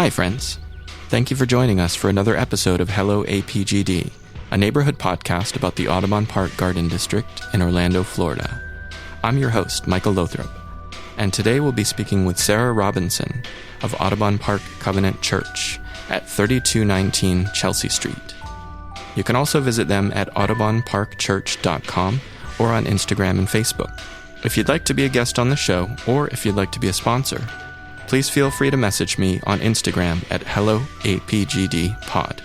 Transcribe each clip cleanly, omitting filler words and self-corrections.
Hi, friends. Thank you for joining us for another episode of Hello APGD, a neighborhood podcast about the Audubon Park Garden District in Orlando, Florida. I'm your host, Michael Lothrop, and today we'll be speaking with Sarah Robinson of Audubon Park Covenant Church at 3219 Chelsea Street. You can also visit them at audubonparkchurch.com or on Instagram and Facebook. If you'd like to be a guest on the show, or if you'd like to be a sponsor, please feel free to message me on Instagram at HelloAPGDPod.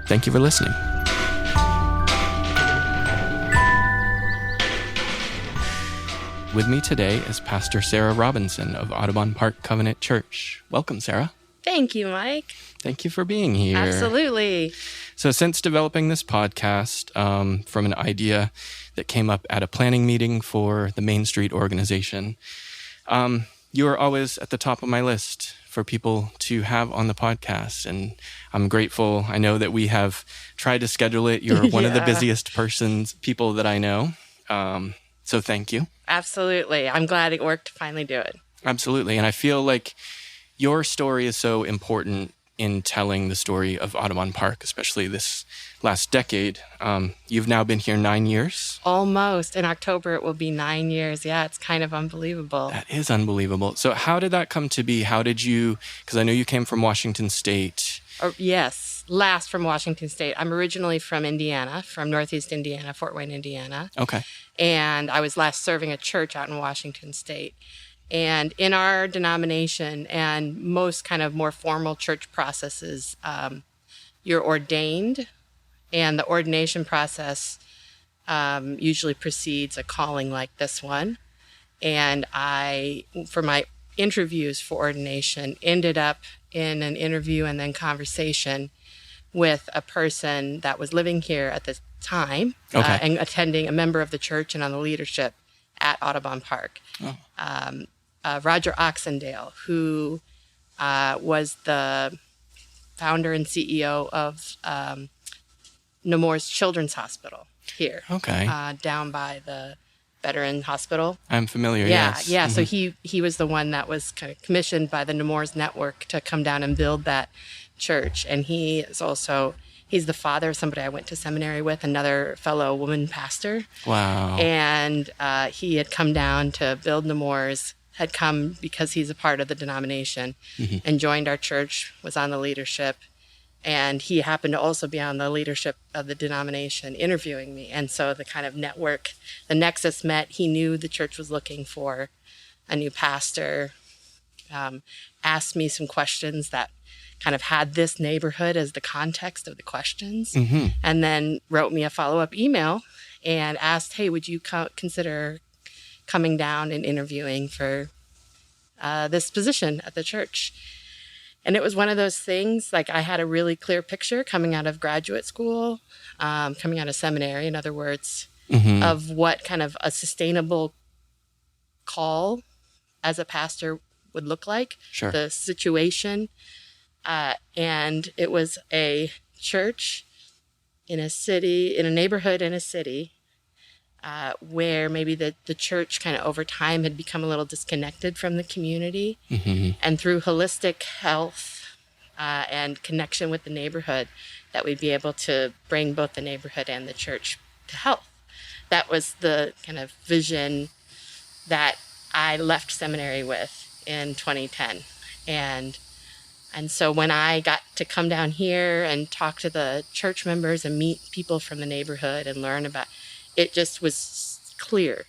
Thank you for listening. With me today is Pastor Sarah Robinson of Audubon Park Covenant Church. Welcome, Sarah. Thank you, Mike. Thank you for being here. Absolutely. So since developing this podcast from an idea that came up at a planning meeting for the Main Street organization, you are always at the top of my list for people to have on the podcast, and I'm grateful. I know that we have tried to schedule it. You're one of the busiest people that I know, so thank you. Absolutely. I'm glad it worked to finally do it. Absolutely, and I feel like your story is so important in telling the story of Audubon Park, especially this last decade. You've now been here 9 years? Almost. In October, it will be 9 years. Yeah, it's kind of unbelievable. That is unbelievable. So how did that come to be? How did you, because I know you came from Washington State. Yes, last from Washington State. I'm originally from Indiana, from Northeast Indiana, Fort Wayne, Indiana. Okay. And I was last serving a church out in Washington State. And in our denomination and most kind of more formal church processes, you're ordained, and the ordination process usually precedes a calling like this one. And I, for my interviews for ordination, ended up in an interview and then conversation with a person that was living here at the time and attending, a member of the church and on the leadership at Audubon Park. Oh. Roger Oxendale, who was the founder and CEO of Nemours Children's Hospital here. Okay. Down by the Veteran Hospital. I'm familiar, yes. Yeah, mm-hmm. So he was the one that was kind of commissioned by the Nemours Network to come down and build that church. And he's the father of somebody I went to seminary with, another fellow woman pastor. Wow. And he had come down to build Nemours, had come because he's a part of the denomination, mm-hmm. and joined our church, was on the leadership. And he happened to also be on the leadership of the denomination interviewing me. And so the kind of network, the nexus met. He knew the church was looking for a new pastor, asked me some questions that kind of had this neighborhood as the context of the questions, mm-hmm. and then wrote me a follow-up email and asked, hey, would you consider coming down and interviewing for this position at the church? And it was one of those things, like I had a really clear picture coming out of graduate school, coming out of seminary, in other words, mm-hmm. of what kind of a sustainable call as a pastor would look like, sure. the situation. And it was a church in a city, in a neighborhood in a city, where maybe the church kind of over time had become a little disconnected from the community. Mm-hmm. And through holistic health and connection with the neighborhood, that we'd be able to bring both the neighborhood and the church to health. That was the kind of vision that I left seminary with in 2010. And so when I got to come down here and talk to the church members and meet people from the neighborhood and learn about, it just was clear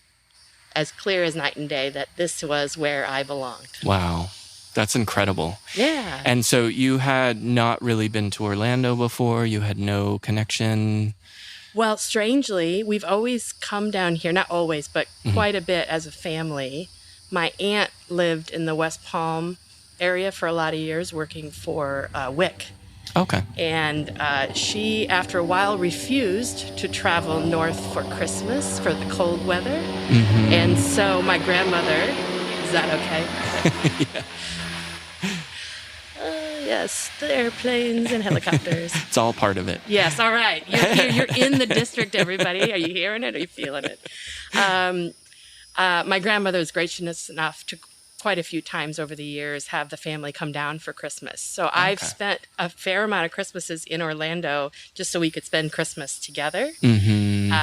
as night and day, that this was where I belonged. Wow. That's incredible. Yeah. And so you had not really been to Orlando before? You had no connection? Well, strangely, we've always come down here, not always, but mm-hmm. quite a bit as a family. My aunt lived in the West Palm area for a lot of years, working for WIC. Okay. And she, after a while, refused to travel north for Christmas for the cold weather. Mm-hmm. And so my grandmother, is that okay? Yeah. Yes, the airplanes and helicopters. It's all part of it. Yes, all right. You're in the district, everybody. Are you hearing it? Are you feeling it? My grandmother was gracious enough to quite a few times over the years have the family come down for Christmas. So I've spent a fair amount of Christmases in Orlando just so we could spend Christmas together. Mm-hmm.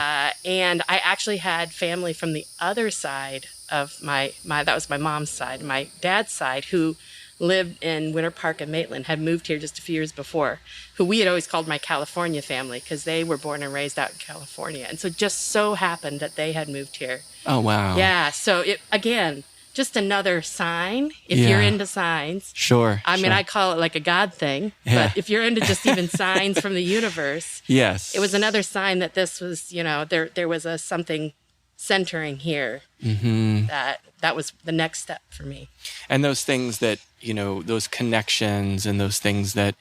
And I actually had family from the other side of my that was my mom's side, my dad's side, who lived in Winter Park and Maitland, had moved here just a few years before, who we had always called my California family because they were born and raised out in California. And so it just so happened that they had moved here. Oh, wow. Yeah. So it, again, just another sign if you're into signs. Sure. I mean, I call it like a God thing, but if you're into just even signs from the universe, yes, it was another sign that this was, there was a something centering here. Mm-hmm. That was the next step for me. And those things that, those connections and those things that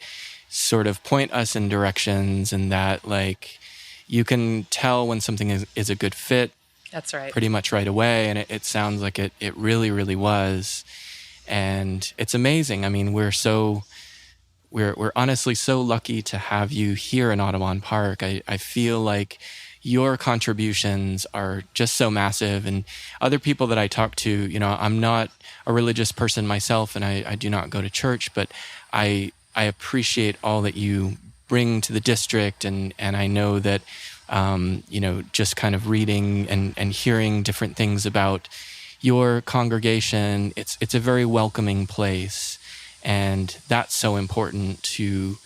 sort of point us in directions, and that like you can tell when something is a good fit. That's right. Pretty much right away. And it sounds like it really, really was. And it's amazing. I mean, we're honestly so lucky to have you here in Audubon Park. I feel like your contributions are just so massive. And other people that I talk to, I'm not a religious person myself, and I do not go to church, but I appreciate all that you bring to the district. And I know that, just kind of reading and hearing different things about your congregation, it's a very welcoming place. And that's so important to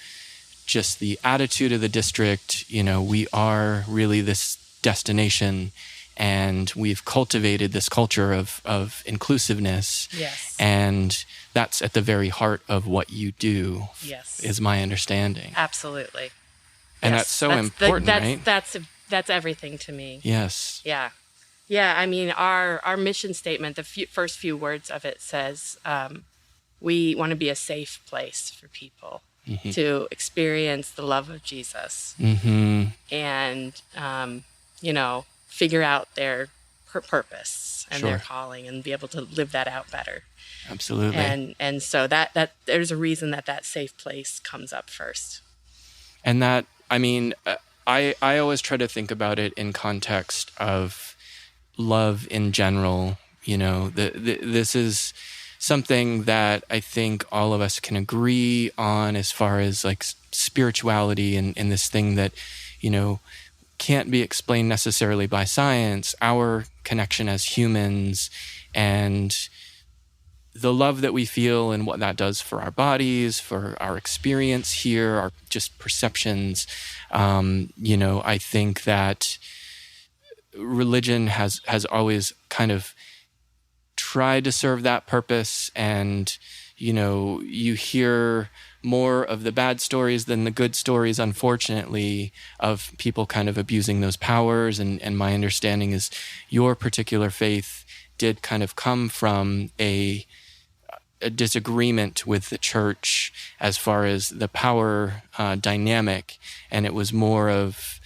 just the attitude of the district. We are really this destination, and we've cultivated this culture of inclusiveness. Yes. And that's at the very heart of what you do. Yes. Is my understanding. Absolutely. And yes. that's so important, right? That's everything to me. Yes. Yeah. Yeah. I mean, our mission statement, the first few words of it says, we want to be a safe place for people to experience the love of Jesus and, figure out their purpose and their calling and be able to live that out better. Absolutely. And so that there's a reason that safe place comes up first. And that, I mean, I always try to think about it in context of love in general. This is something that I think all of us can agree on as far as like spirituality and this thing that, can't be explained necessarily by science, our connection as humans and the love that we feel and what that does for our bodies, for our experience here, our just perceptions. I think that religion has always kind of tried to serve that purpose. And, you hear more of the bad stories than the good stories, unfortunately, of people kind of abusing those powers. And my understanding is your particular faith did kind of come from a disagreement with the church as far as the power dynamic. And it was more of,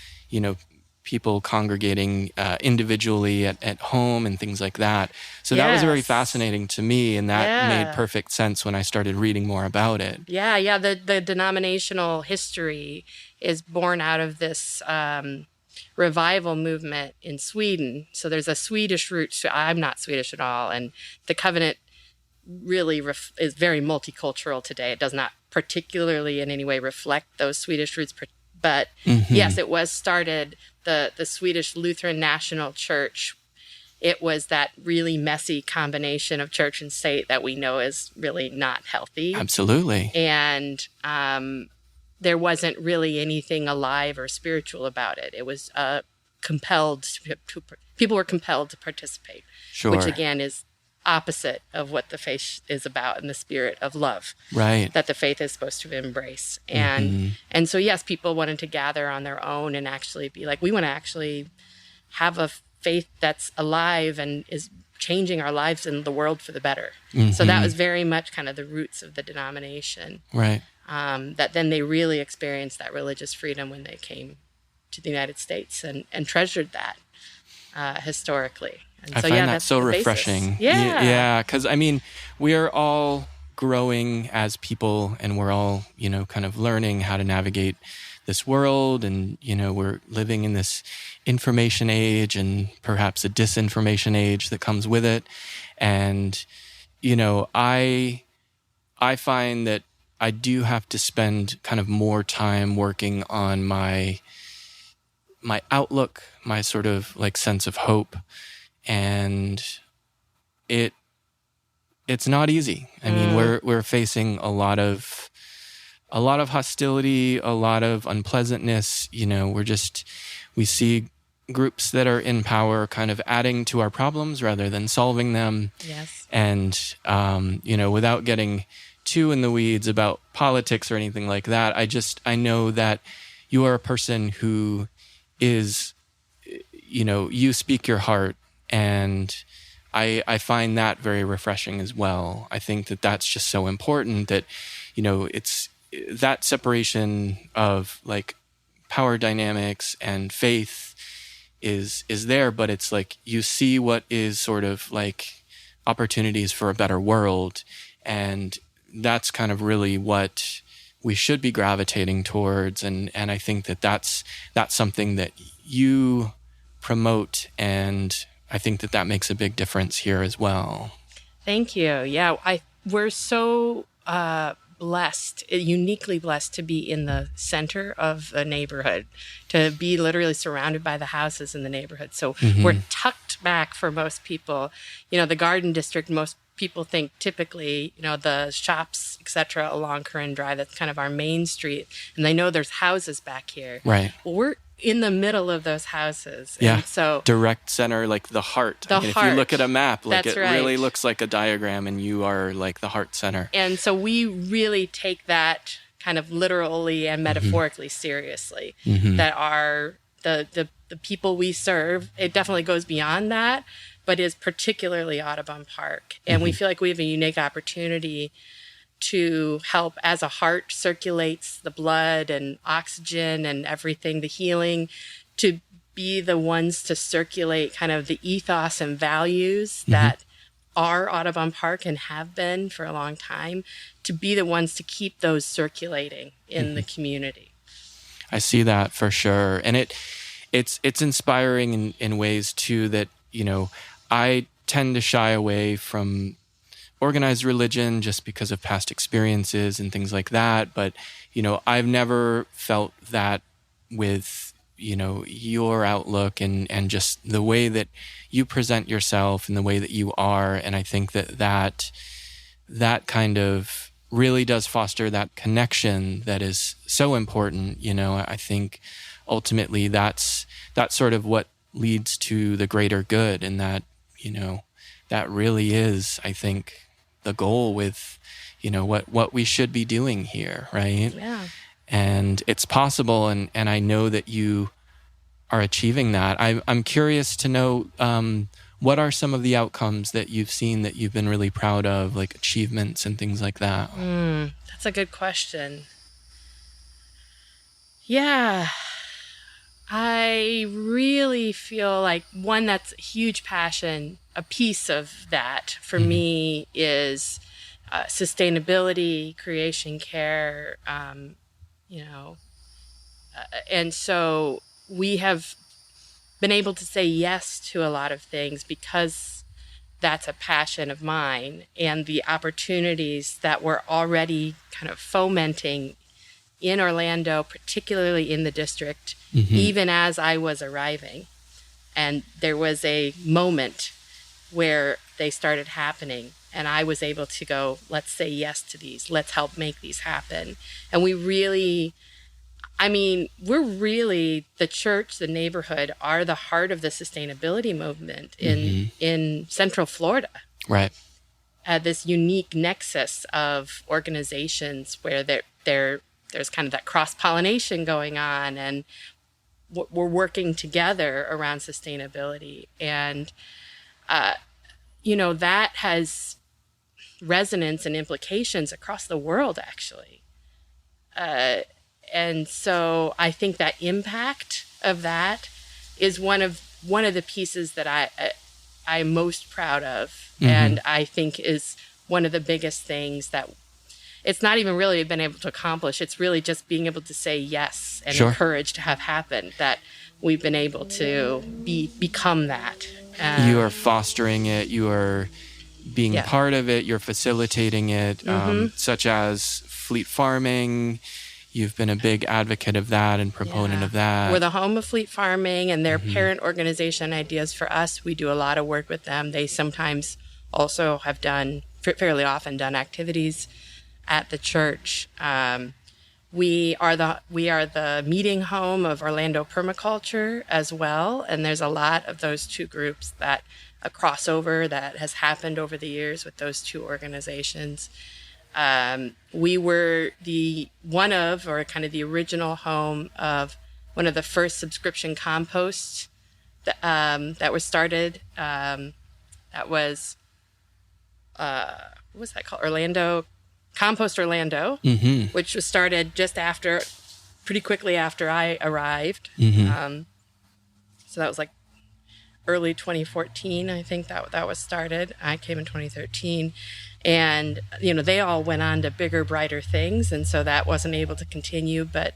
people congregating individually at home and things like that. So that was very fascinating to me, and that made perfect sense when I started reading more about it. Yeah. The denominational history is born out of this revival movement in Sweden. So there's a Swedish root. I'm not Swedish at all, and the covenant really is very multicultural today. It does not particularly in any way reflect those Swedish roots, but yes, it was started, the Swedish Lutheran National Church. It was that really messy combination of church and state that we know is really not healthy. Absolutely. And there wasn't really anything alive or spiritual about it. It was people were compelled to participate, which again is opposite of what the faith is about, and the spirit of love, right, that the faith is supposed to embrace. And so yes, people wanted to gather on their own and actually be like, we want to actually have a faith that's alive and is changing our lives and the world for the better. So that was very much kind of the roots of the denomination, right? That then they really experienced that religious freedom when they came to the United States and treasured that historically. And I so, find that so refreshing. Yeah. Because, I mean, we are all growing as people, and we're all, kind of learning how to navigate this world. And, we're living in this information age and perhaps a disinformation age that comes with it. And I find that I do have to spend kind of more time working on my outlook, my sort of like sense of hope, and it's not easy. I mean, we're facing a lot of hostility, a lot of unpleasantness. We see groups that are in power kind of adding to our problems rather than solving them. Yes. And, without getting too in the weeds about politics or anything like that, I know that you are a person who is, you speak your heart, and I find that very refreshing as well. I think that that's just so important that, it's that separation of like power dynamics and faith is there, but it's like you see what is sort of like opportunities for a better world, and that's kind of really what we should be gravitating towards, and I think that that's something that you promote, and I think that makes a big difference here as well. Thank you. Yeah, we're so blessed, uniquely blessed to be in the center of a neighborhood, to be literally surrounded by the houses in the neighborhood. So we're tucked back for most people. The Garden District, most people think typically, the shops, etc., along Corinne Drive, that's kind of our main street. And they know there's houses back here. Right. Well, we're in the middle of those houses. Yeah. And so direct center, like the heart. If you look at a map, like that's it right. really looks like a diagram, and you are like the heart center. And so we really take that kind of literally and metaphorically seriously. That are the people we serve, it definitely goes beyond that, but is particularly Audubon Park. And we feel like we have a unique opportunity to help, as a heart circulates the blood and oxygen and everything, the healing, to be the ones to circulate kind of the ethos and values that are Audubon Park and have been for a long time, to be the ones to keep those circulating in the community. I see that for sure. And it's inspiring in ways too that, I tend to shy away from organized religion just because of past experiences and things like that. But, I've never felt that with, your outlook and just the way that you present yourself and the way that you are. And I think that kind of really does foster that connection that is so important. I think ultimately that's sort of what leads to the greater good, and that, that really is, I think, the goal with, what we should be doing here, right? Yeah. And it's possible, and I know that you are achieving that. I'm curious to know, what are some of the outcomes that you've seen that you've been really proud of, like achievements and things like that? That's a good question. Yeah. I really feel like one that's a huge passion, a piece of that for me is sustainability, creation care, and so we have been able to say yes to a lot of things because that's a passion of mine, and the opportunities that we're already kind of fomenting in Orlando, particularly in the district, even as I was arriving. And there was a moment where they started happening, and I was able to go, let's say yes to these, let's help make these happen. And we're really, the church, the neighborhood, are the heart of the sustainability movement in Central Florida. Right. This unique nexus of organizations where there's kind of that cross-pollination going on, and we're working together around sustainability. And, that has resonance and implications across the world, actually. And so I think that impact of that is one of the pieces that I'm most proud of, and I think is one of the biggest things that it's not even really been able to accomplish. It's really just being able to say yes and encourage to have happen, that we've been able to become that. You are fostering it. You are being part of it, you're facilitating it, such as fleet farming. You've been a big advocate of that and proponent of that. We're the home of fleet farming, and their parent organization, Ideas for Us. We do a lot of work with them. They sometimes also have fairly often done activities at the church. We are the meeting home of Orlando Permaculture as well, and there's a lot of those two groups, that a crossover that has happened over the years with those two organizations. We were the original home of one of the first subscription composts that was started. That was what was that called? Compost Orlando, which was started pretty quickly after I arrived. So that was like early 2014, I think that was started. I came in 2013. And, they all went on to bigger, brighter things. And so that wasn't able to continue. But,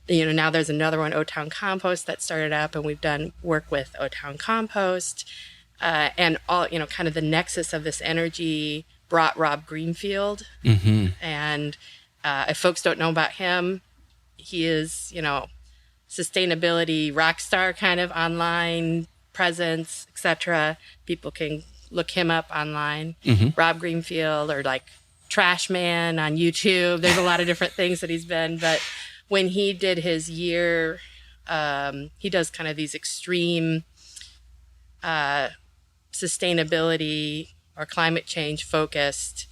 now there's another one, O-Town Compost, that started up. And we've done work with O-Town Compost. And all, kind of the nexus of this energy brought Rob Greenfield. And if folks don't know about him, he is, sustainability rock star kind of online presence, etc. People can look him up online. Rob Greenfield, or like Trash Man on YouTube. There's a lot of different things that he's been. But when he did his year, he does kind of these extreme sustainability or climate change focused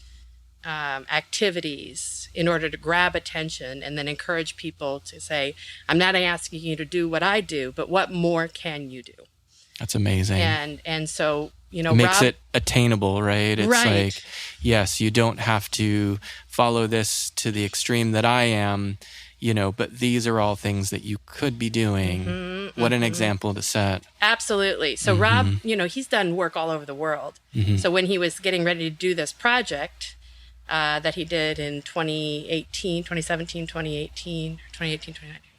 activities in order to grab attention and then encourage people to say, I'm not asking you to do what I do, but what more can you do? That's amazing. And so, makes it attainable, right? It's like, yes, you don't have to follow this to the extreme that I am, but these are all things that you could be doing. What an example to set. Absolutely. So Rob, he's done work all over the world. So when he was getting ready to do this project that he did in 2018, 2019.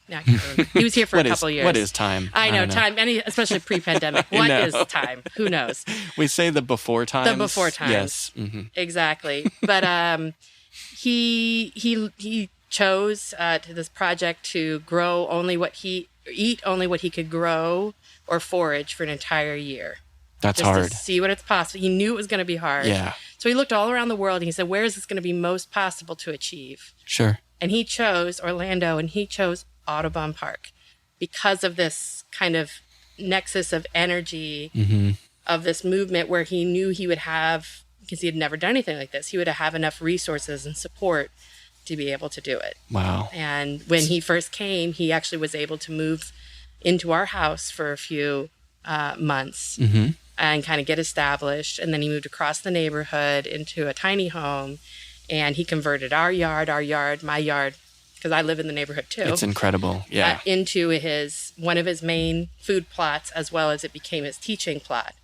No, I can't remember. He was here for a couple of years. What is time? I know. Time, especially pre-pandemic. What is time? Who knows? We say the before times. The before times. Yes. Exactly. But he chose to this project to grow eat only what he could grow or forage for an entire year. That's hard. To see what it's possible. He knew it was going to be hard. Yeah. So he looked all around the world and he said, where is this going to be most possible to achieve? Sure. And he chose Orlando, and he chose Audubon Park because of this kind of nexus of energy of this movement, where he knew he would have, because he had never done anything like this, he would have enough resources and support to be able to do it. Wow. And when he first came, he actually was able to move into our house for a few months and kind of get established. And then he moved across the neighborhood into a tiny home, and he converted my yard, because I live in the neighborhood too. It's incredible. Yeah. Into one of his main food plots, as well as it became his teaching plot.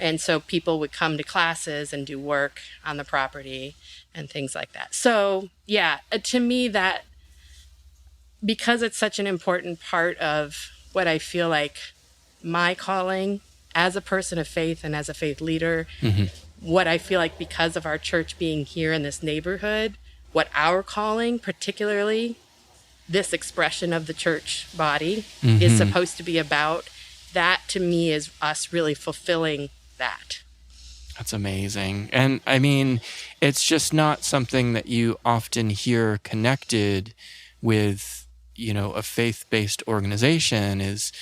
And so people would come to classes and do work on the property and things like that. So yeah, to me, that, because it's such an important part of what I feel like my calling as a person of faith and as a faith leader, what I feel like, because of our church being here in this neighborhood, what our calling, particularly this expression of the church body, is supposed to be about, that to me is us really fulfilling that. That's amazing. And I mean, it's just not something that you often hear connected with, a faith-based organization, is,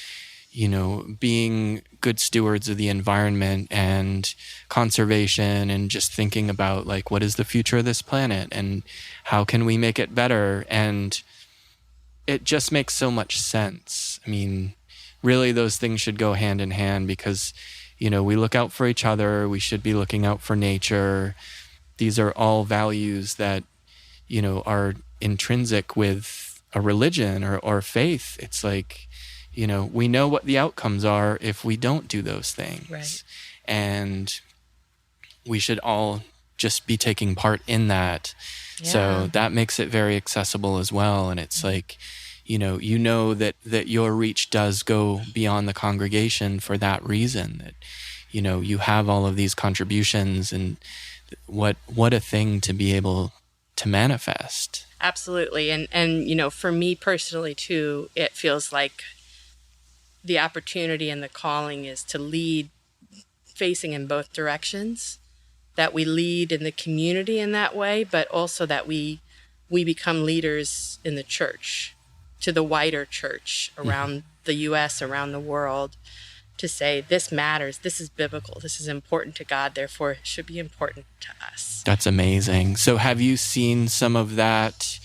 being good stewards of the environment and conservation, and just thinking about, like, what is the future of this planet and how can we make it better? And it just makes so much sense. I mean, really, those things should go hand in hand, because, we look out for each other. We should be looking out for nature. These are all values that, are intrinsic with a religion or faith. It's like, we know what the outcomes are if we don't do those things. Right. And we should all just be taking part in that. Yeah. So that makes it very accessible as well. And it's like, that your reach does go beyond the congregation for that reason, that, you have all of these contributions, and what a thing to be able to manifest. Absolutely. And for me personally too, it feels like the opportunity and the calling is to lead facing in both directions, that we lead in the community in that way, but also that we become leaders in the church, to the wider church around the U.S., around the world, to say this matters, this is biblical, this is important to God, therefore it should be important to us. That's amazing. So have you seen some of that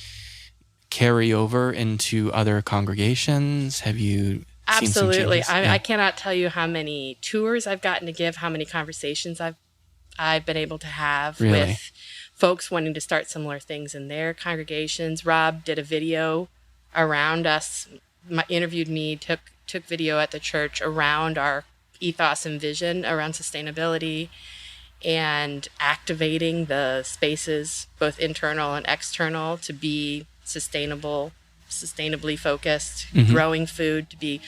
carry over into other congregations? Have you seen some Absolutely. changes? I cannot tell you how many tours I've gotten to give, how many conversations I've been able to have with folks wanting to start similar things in their congregations. Rob did a video around us, interviewed me, took video at the church around our ethos and vision around sustainability and activating the spaces, both internal and external, to be sustainably focused, growing food, to be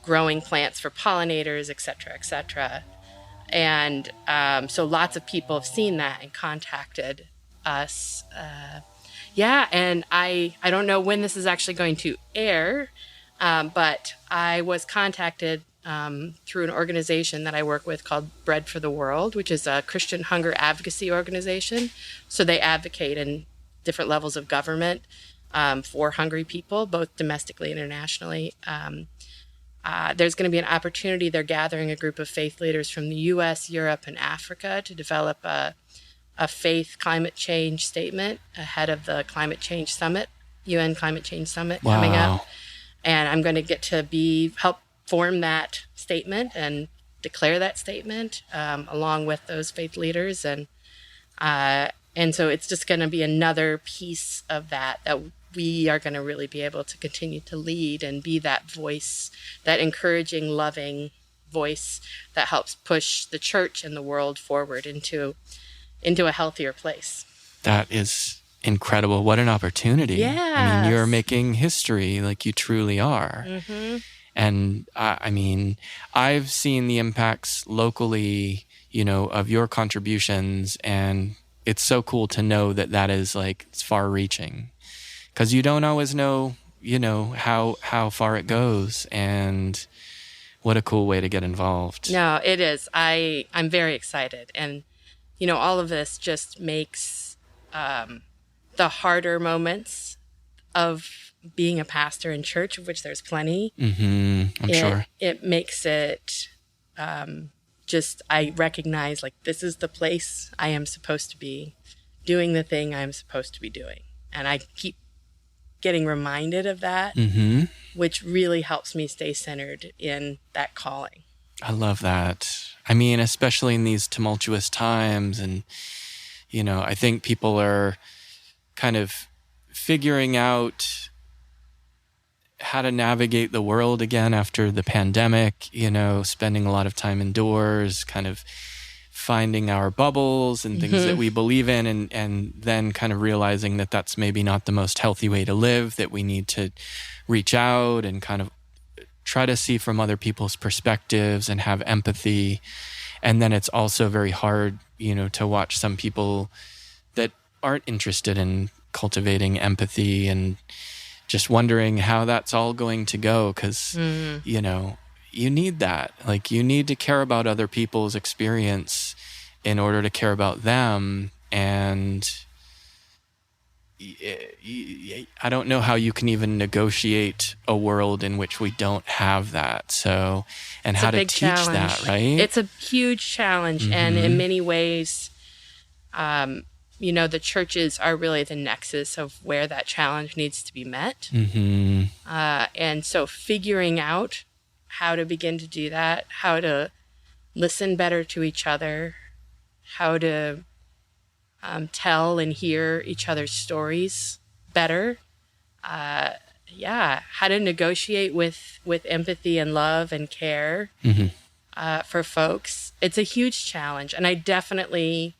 growing plants for pollinators, et cetera, et cetera. And so lots of people have seen that and contacted us. And I don't know when this is actually going to air, but I was contacted through an organization that I work with called Bread for the World, which is a Christian hunger advocacy organization. So they advocate in different levels of government for hungry people, both domestically and internationally. There's going to be an opportunity. They're gathering a group of faith leaders from the U.S., Europe, and Africa to develop a faith climate change statement ahead of the climate change summit, UN climate change summit coming up. And I'm going to get to help form that statement and declare that statement along with those faith leaders. And so it's just going to be another piece of that we are going to really be able to continue to lead and be that voice, that encouraging, loving voice that helps push the church and the world forward into a healthier place. That is incredible. What an opportunity. Yes. I mean, you're making history, like you truly are. And I've seen the impacts locally, of your contributions, and it's so cool to know that is like, it's far reaching. Because you don't always know, how far it goes, and what a cool way to get involved. No, it is. I'm very excited. And, all of this just makes the harder moments of being a pastor in church, of which there's plenty. I'm sure. It makes it I recognize, like, this is the place I am supposed to be doing the thing I'm supposed to be doing. And I keep getting reminded of that, which really helps me stay centered in that calling. I love that. I mean, especially in these tumultuous times, and, I think people are kind of figuring out how to navigate the world again after the pandemic, spending a lot of time indoors, kind of finding our bubbles and things that we believe in, and then kind of realizing that that's maybe not the most healthy way to live, that we need to reach out and kind of try to see from other people's perspectives and have empathy. And then it's also very hard, to watch some people that aren't interested in cultivating empathy, and just wondering how that's all going to go, because, you need that. Like, you need to care about other people's experience in order to care about them. And I don't know how you can even negotiate a world in which we don't have that. So, and how to teach that, right? It's a huge challenge. And in many ways, the churches are really the nexus of where that challenge needs to be met. And so figuring out how to begin to do that, how to listen better to each other, how to tell and hear each other's stories better. How to negotiate with empathy and love and care for folks. It's a huge challenge. And I definitely,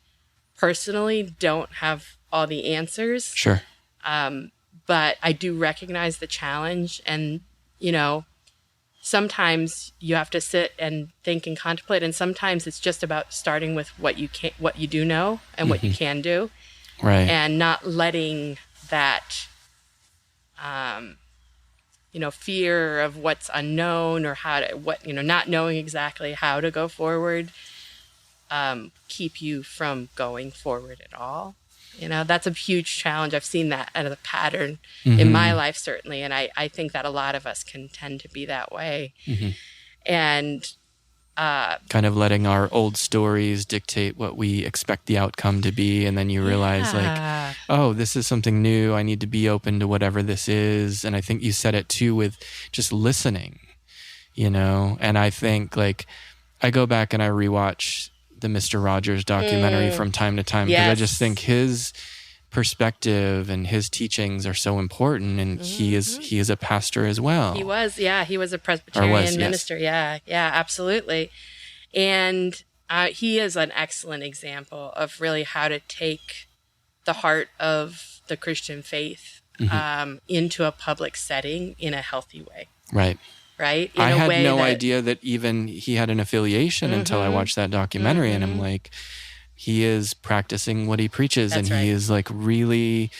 personally, don't have all the answers. Sure. But I do recognize the challenge, and, sometimes you have to sit and think and contemplate, and sometimes it's just about starting with what you do know and what you can do, Right. and not letting that fear of what's unknown or not knowing exactly how to go forward keep you from going forward at all. That's a huge challenge. I've seen that as a pattern in my life, certainly. And I think that a lot of us can tend to be that way. And kind of letting our old stories dictate what we expect the outcome to be. And then you realize like, oh, this is something new. I need to be open to whatever this is. And I think you said it too with just listening, and I think like I go back and I rewatch the Mr. Rogers documentary from time to time because I just think his perspective and his teachings are so important, and he is a pastor as well. He was a Presbyterian minister. Yes. Yeah, absolutely. And he is an excellent example of really how to take the heart of the Christian faith into a public setting in a healthy way. Right. Right? I had no idea that even he had an affiliation until I watched that documentary, and I'm like, he is practicing what he preaches. That's and he is like really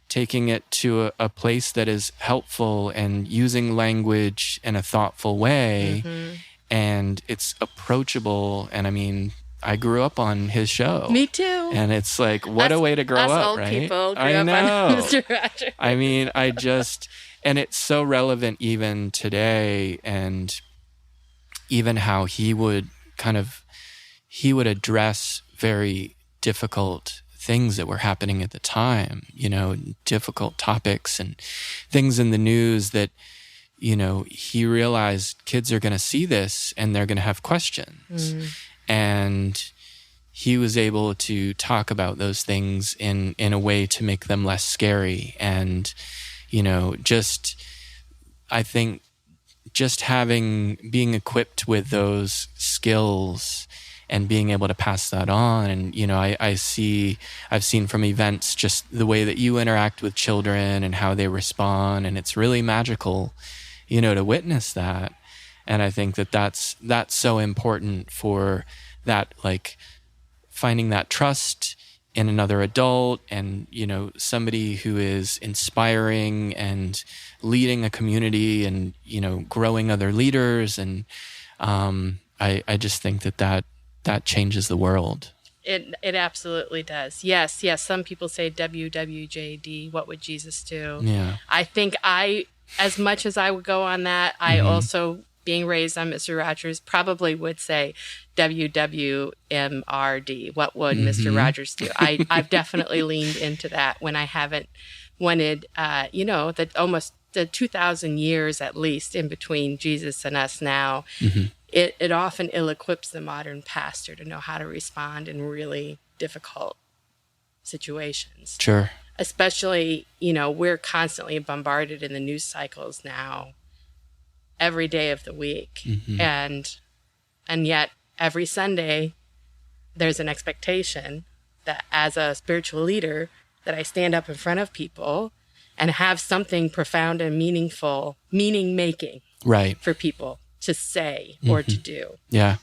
taking it to a place that is helpful and using language in a thoughtful way, and it's approachable. And I mean, I grew up on his show. Me too. And it's like, what a way to grow up, old right? People grew I up know. On Mr. Rogers. I mean, and it's so relevant even today, and even how he would address very difficult things that were happening at the time, difficult topics and things in the news that, he realized kids are going to see this and they're going to have questions. And he was able to talk about those things in a way to make them less scary. And I think just being equipped with those skills and being able to pass that on. And, I've seen from events just the way that you interact with children and how they respond. And it's really magical, to witness that. And I think that's so important for that, like finding that trust in another adult and, somebody who is inspiring and leading a community and, growing other leaders. And I just think that changes the world. It absolutely does. Yes. Some people say WWJD, what would Jesus do? Yeah. I think as much as I would go on that, I also, being raised on Mr. Rogers, probably would say WWMRD. What would Mr. Rogers do? I've definitely leaned into that when I haven't wanted, that almost the 2,000 years at least in between Jesus and us now. It often ill-equips the modern pastor to know how to respond in really difficult situations. Sure. Especially, we're constantly bombarded in the news cycles now every day of the week. And yet every Sunday there's an expectation that as a spiritual leader that I stand up in front of people and have something profound and meaningful, meaning-making for people to say or to do. Yeah.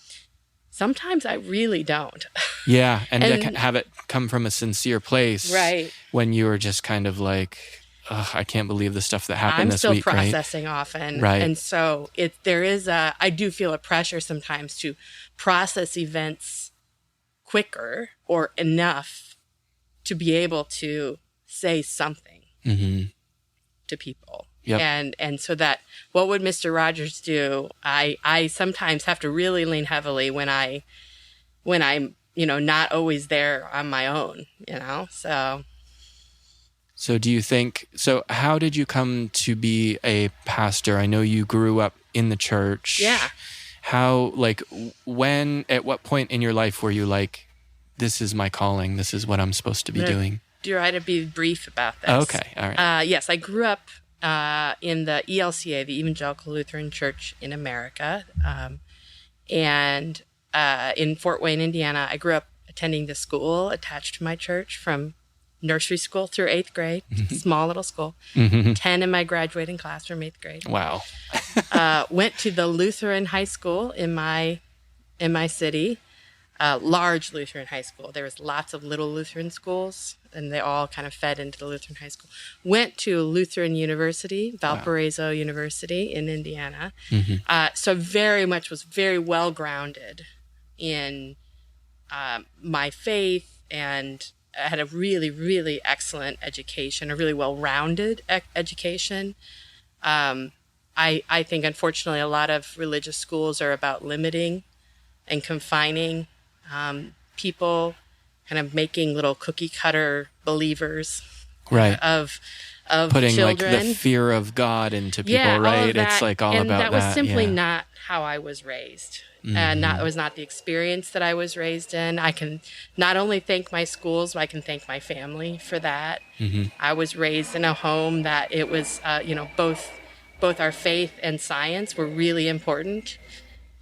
Sometimes I really don't. Yeah, and to have it come from a sincere place. Right. When you were just kind of like, I can't believe the stuff that happened this week, I'm still processing often. Right. And so I do feel a pressure sometimes to process events quicker or enough to be able to say something to people. Yep. And so that, what would Mr. Rogers do? I sometimes have to really lean heavily when I'm, not always there on my own, So do you think, how did you come to be a pastor? I know you grew up in the church. Yeah. How, at what point in your life were you like, this is my calling, this is what I'm supposed to be doing? Try to be brief about this. Okay, all right. Yes, I grew up in the ELCA, the Evangelical Lutheran Church in America. And in Fort Wayne, Indiana, I grew up attending the school attached to my church from nursery school through 8th grade, small little school. 10 in my graduating class from 8th grade. Wow. Went to the Lutheran high school in my city, large Lutheran high school. There was lots of little Lutheran schools, and they all kind of fed into the Lutheran high school. Went to Lutheran University, Valparaiso University in Indiana. So was very well grounded in my faith, and I had a really, really excellent education, a really well-rounded education. I think, unfortunately, a lot of religious schools are about limiting and confining people, kind of making little cookie-cutter believers of putting children. Like the fear of God into people, right? It's like all and about that. And that was simply not how I was raised. And that was not the experience that I was raised in. I can not only thank my schools, but I can thank my family for that. I was raised in a home that it was, both our faith and science were really important.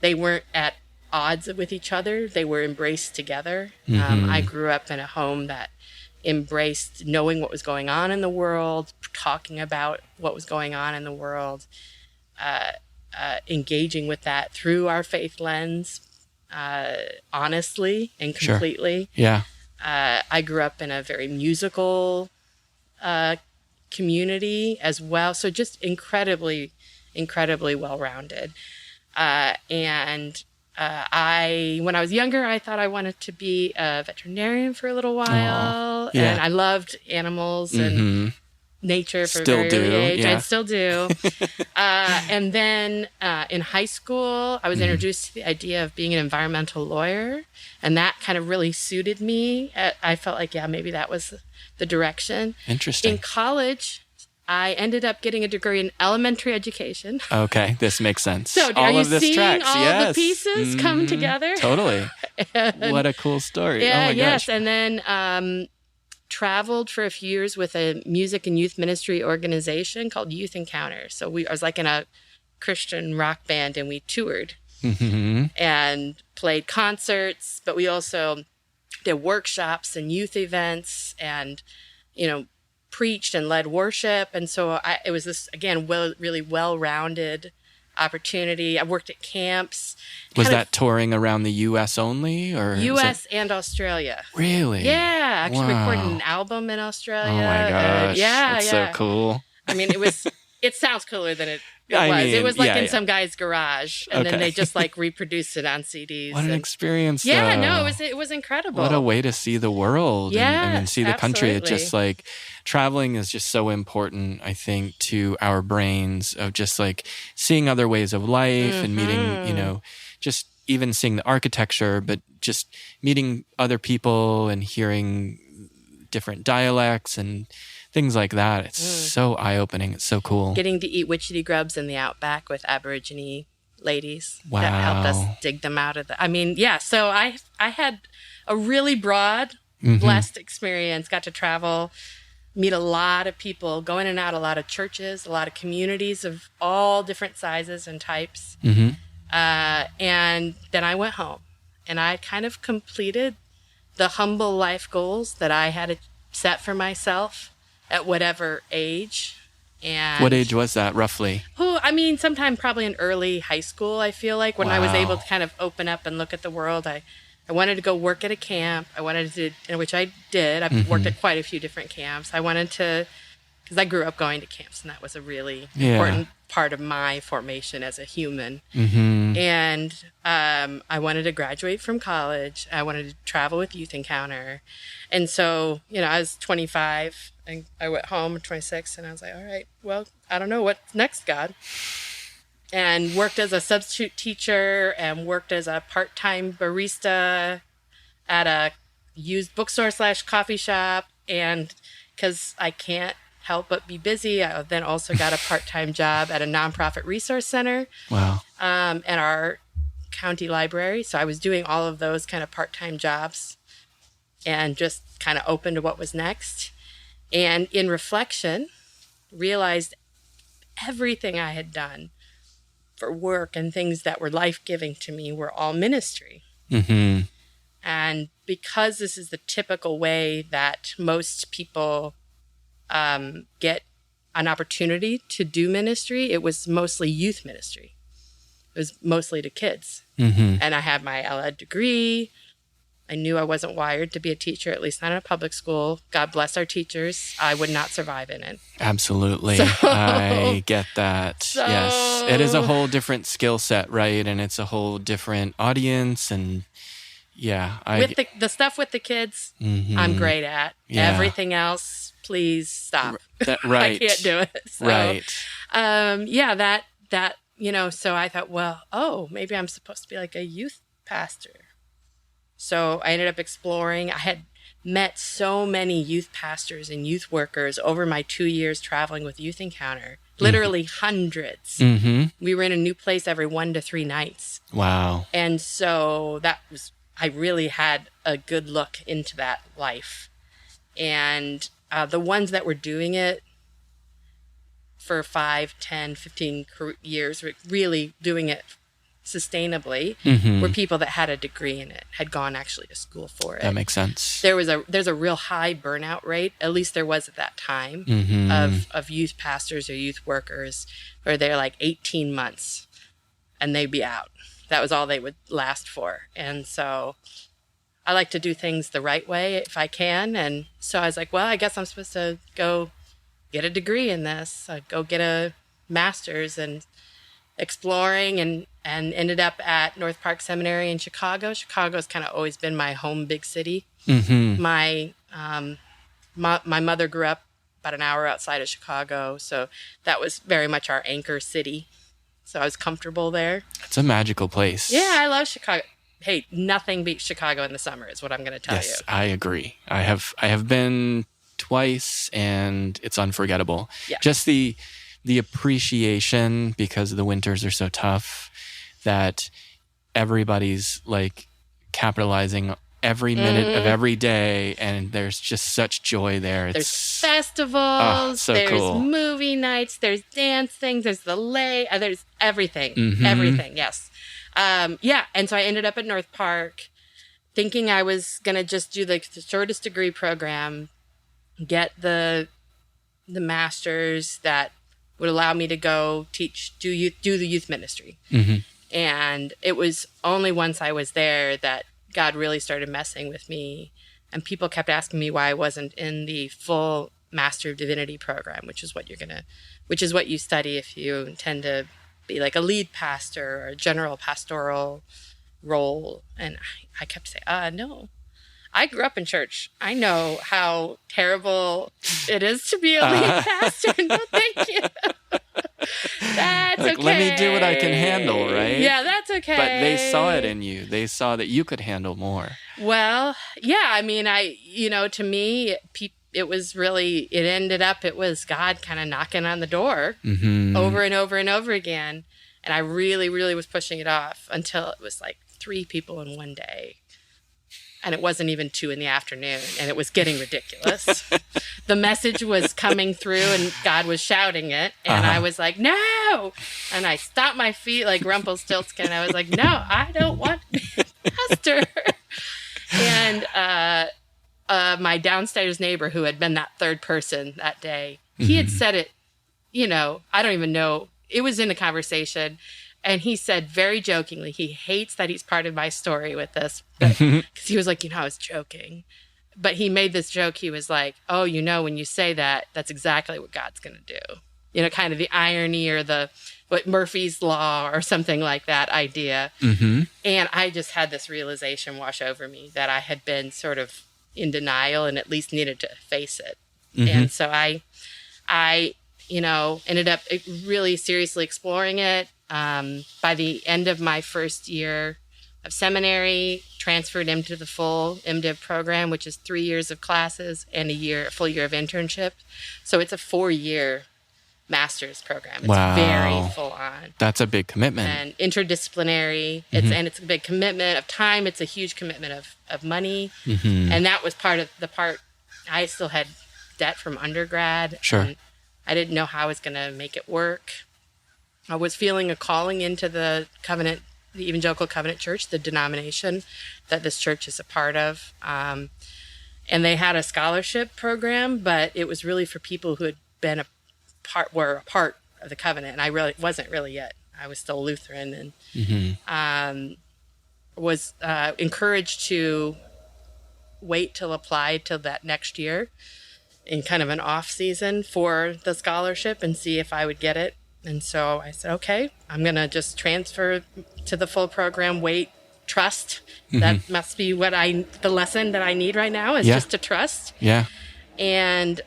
They weren't at odds with each other. They were embraced together. I grew up in a home that embraced knowing what was going on in the world, talking about what was going on in the world, engaging with that through our faith lens, honestly and completely. Sure. Yeah. I grew up in a very musical community as well. So just incredibly, incredibly well-rounded. When I was younger, I thought I wanted to be a veterinarian for a little while. Yeah. And I loved animals and nature for Still a very early age. I still do. And then in high school, I was introduced to the idea of being an environmental lawyer. And that kind of really suited me. I felt like, maybe that was the direction. Interesting. In college, I ended up getting a degree in elementary education. Okay, this makes sense. So all are you of this seeing tracks. all Yes. the pieces come together? Totally. And, what a cool story. Yeah, oh my yes. gosh. And then traveled for a few years with a music and youth ministry organization called Youth Encounter. So I was like in a Christian rock band, and we toured and played concerts, but we also did workshops and youth events and, preached and led worship. And so it was this, again, really well-rounded opportunity. I worked at camps. Was that touring around the U.S. only, or U.S. and Australia? Really? Yeah, actually Wow. recorded an album in Australia. Oh my gosh, That's so cool. I mean, it sounds cooler than it I was. mean, It was like in some guy's garage, and then Okay. they just like reproduced it on CDs. What an experience! Yeah, though. no, it was incredible. What a way to see the world and see the country. It's absolutely. just like traveling is just so important, I think, to our brains, of just like seeing other ways of life and meeting, just even seeing the architecture, but just meeting other people and hearing different dialects and things like that. It's so eye-opening. It's so cool. Getting to eat witchetty grubs in the outback with Aborigine ladies Wow. that helped us dig them out of so I had a really broad, blessed experience, got to travel, meet a lot of people, go in and out a lot of churches, a lot of communities of all different sizes and types. And then I went home, and I kind of completed the humble life goals that I had set for myself at whatever age. And What age was that, roughly? sometime probably in early high school, I feel like, when I was able to kind of open up and look at the world. I wanted to go work at a camp. I wanted to, which I did. I've worked at quite a few different camps. I wanted to, because I grew up going to camps, and that was a really important part of my formation as a human. And I wanted to graduate from college. I wanted to travel with Youth Encounter. And so, I was 25, and I went home at 26, and I was like, all right, well, I don't know what's next, God. And worked as a substitute teacher and worked as a part-time barista at a used bookstore / coffee shop. And because I can't help but be busy, I then also got a part-time job at a nonprofit resource center. Wow. At our county library. So I was doing all of those kind of part-time jobs and just kind of open to what was next. And in reflection, realized everything I had done for work and things that were life-giving to me were all ministry. And because this is the typical way that most people get an opportunity to do ministry, it was mostly youth ministry. It was mostly to kids. And I had my LED degree. I knew I wasn't wired to be a teacher, at least not in a public school. God bless our teachers. I would not survive in it. Absolutely. I get that. Yes. It is a whole different skill set, right? And it's a whole different audience. And yeah. With the stuff with the kids, I'm great at. Yeah. Everything else, please stop. Right. I can't do it. So, right. That, so I thought, well, maybe I'm supposed to be like a youth pastor. So I ended up exploring. I had met so many youth pastors and youth workers over my 2 years traveling with Youth Encounter, literally hundreds. We were in a new place every 1 to 3 nights. Wow. And so I really had a good look into that life. And the ones that were doing it for 5, 10, 15 years, really doing it sustainably, were people that had a degree in it, had gone actually to school for it. That makes sense. There's a real high burnout rate, at least there was at that time, of youth pastors or youth workers, where they're like 18 months and they'd be out. That was all they would last for. And so I like to do things the right way if I can. And so I was like, well, I guess I'm supposed to go get a degree in this. I'd go get a master's, and exploring and ended up at North Park Seminary in Chicago. Chicago's kind of always been my home big city. My mother grew up about an hour outside of Chicago, so that was very much our anchor city. So I was comfortable there. It's a magical place. Yeah, I love Chicago. Hey, nothing beats Chicago in the summer is what I'm going to tell you. Yes, I agree. I have been twice, and it's unforgettable. Yeah. Just the appreciation, because the winters are so tough, that everybody's like capitalizing every minute of every day, and there's just such joy there. There's festivals, so there's cool. movie nights, there's dance things, there's there's everything, everything, yes. And so I ended up at North Park thinking I was going to just do the shortest degree program, get the master's that would allow me to go do the youth ministry. And it was only once I was there that God really started messing with me, and people kept asking me why I wasn't in the full Master of Divinity program, which is what you study if you intend to be like a lead pastor or a general pastoral role. And I kept saying, no. I grew up in church. I know how terrible it is to be a lead pastor. No, thank you. That's okay. Let me do what I can handle, right? Yeah, that's okay. But they saw it in you. They saw that you could handle more. Well, yeah. I mean, to me, it was really, it was God kind of knocking on the door over and over and over again. And I really, really was pushing it off until it was like 3 people in one day. And it wasn't even 2 in the afternoon, and it was getting ridiculous. The message was coming through, and God was shouting it, and I was like, no! And I stomped my feet like Rumpelstiltskin. I was like, no, I don't want to be a pastor. And my downstairs neighbor, who had been that third person that day, he had said it, I don't even know. It was in a conversation. And he said very jokingly, he hates that he's part of my story with this, because he was like, I was joking. But he made this joke. He was like, oh, when you say that, that's exactly what God's going to do. Kind of the irony or what Murphy's Law or something like that idea. And I just had this realization wash over me that I had been sort of in denial and at least needed to face it. And so I ended up really seriously exploring it. By the end of my first year of seminary, transferred into the full MDiv program, which is 3 years of classes and a full year of internship. So it's a 4-year master's program. It's very full on. That's a big commitment. And interdisciplinary. It's a big commitment of time. It's a huge commitment of money. And that was part of the part. I still had debt from undergrad. Sure. And I didn't know how I was going to make it work. I was feeling a calling into the covenant the Evangelical Covenant Church, the denomination that this church is a part of. And they had a scholarship program, but it was really for people who had been were a part of the covenant. And I really wasn't really yet. I was still Lutheran, and was encouraged to wait till apply till that next year in kind of an off season for the scholarship and see if I would get it. And so I said, okay, I'm going to just transfer to the full program, wait, trust. That must be the lesson that I need right now is just to trust. Yeah. And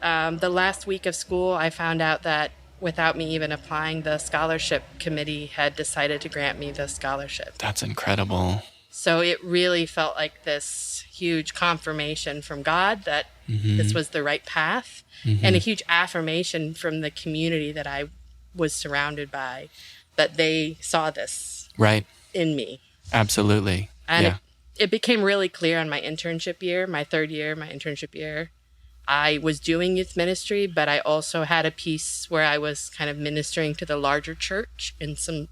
the last week of school, I found out that without me even applying, the scholarship committee had decided to grant me the scholarship. That's incredible. So it really felt like this huge confirmation from God that this was the right path, and a huge affirmation from the community that I was surrounded by, that they saw this in me. Absolutely. And it became really clear on my internship year, my third year, my internship year. I was doing youth ministry, but I also had a piece where I was kind of ministering to the larger church in some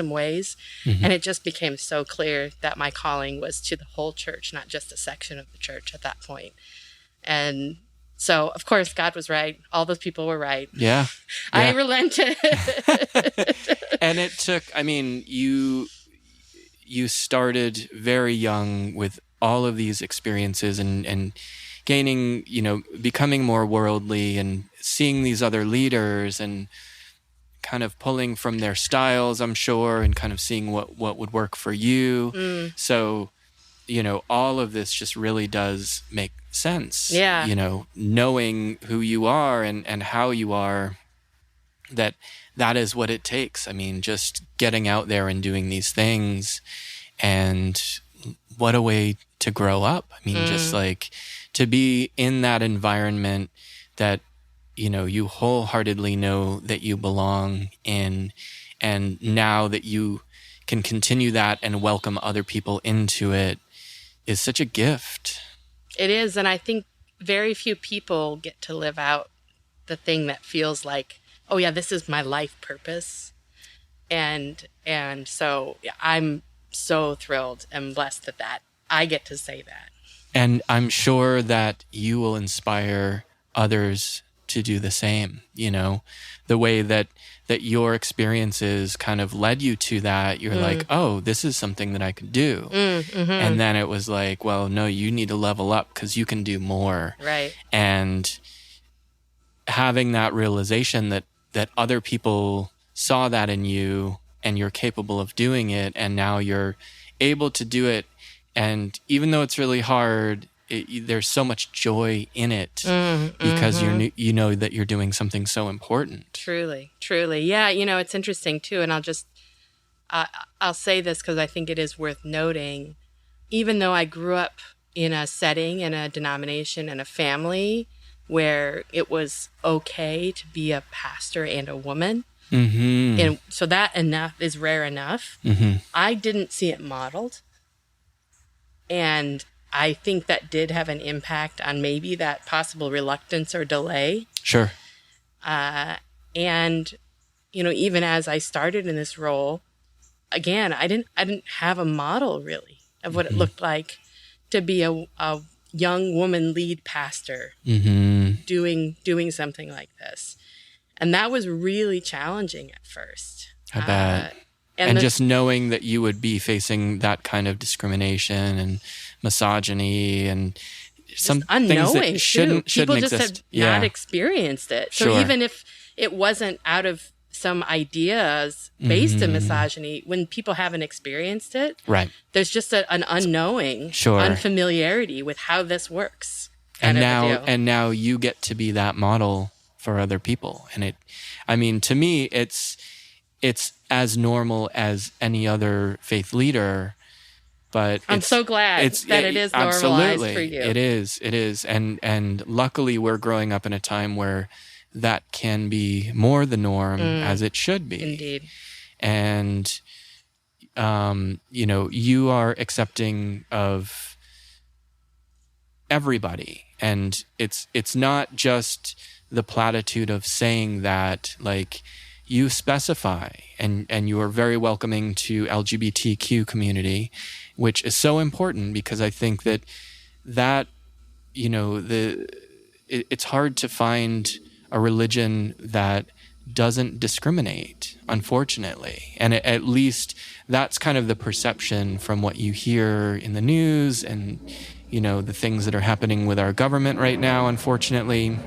ways. And it just became so clear that my calling was to the whole church, not just a section of the church at that point. And so, of course, God was right. All those people were right. Yeah. I relented. And it took, I mean, you started very young with all of these experiences and gaining, becoming more worldly and seeing these other leaders and kind of pulling from their styles, I'm sure, and kind of seeing what would work for you. So, all of this just really does make sense. Yeah. Knowing who you are and how you are, that is what it takes. I mean, just getting out there and doing these things, and what a way to grow up. I mean, just like to be in that environment that, you wholeheartedly know that you belong in, and now that you can continue that and welcome other people into it is such a gift. It is, and I think very few people get to live out the thing that feels like, oh yeah, this is my life purpose. And so I'm so thrilled and blessed that I get to say that. And I'm sure that you will inspire others to do the same, the way that your experiences kind of led you to that. You're like, oh, this is something that I could do. And then it was like, well, no, you need to level up because you can do more. Right. And having that realization that other people saw that in you and you're capable of doing it, and now you're able to do it. And even though it's really hard, there's so much joy in it because you know that you're doing something so important. Truly. Yeah, it's interesting too. And I'll say this because I think it is worth noting. Even though I grew up in a setting, in a denomination, in a family where it was okay to be a pastor and a woman, and so that enough is rare enough, I didn't see it modeled. And I think that did have an impact on maybe that possible reluctance or delay. Sure. And, even as I started in this role, again, I didn't have a model really of what it looked like to be a young woman lead pastor doing something like this. And that was really challenging at first. I bet. And just knowing that you would be facing that kind of discrimination and misogyny and some things that shouldn't People just exist. had not experienced it. So even if it wasn't out of some ideas based in misogyny, when people haven't experienced it, right, there's just an unknowing, unfamiliarity with how this works. And now you get to be that model for other people. And to me, it's as normal as any other faith leader, but I'm so glad that it is normalized for you. It is. And luckily we're growing up in a time where that can be more the norm, as it should be. Indeed. And, you are accepting of everybody. And it's not just the platitude of saying that, like, you specify, and you are very welcoming to LGBTQ community, which is so important, because I think that it's hard to find a religion that doesn't discriminate, unfortunately. And at least that's kind of the perception from what you hear in the news and, the things that are happening with our government right now, unfortunately.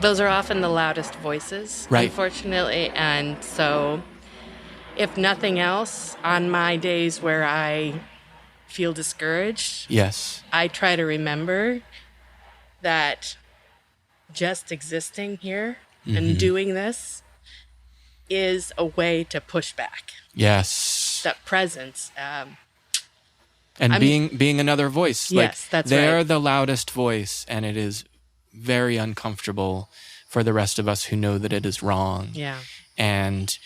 Those are often the loudest voices, right. Unfortunately. And so, if nothing else, on my days where I feel discouraged, yes, I try to remember that just existing here and doing this is a way to push back. Yes. That presence. And being another voice. Yes, that's right. They're the loudest voice, and it is very uncomfortable for the rest of us who know that it is wrong. Yeah. And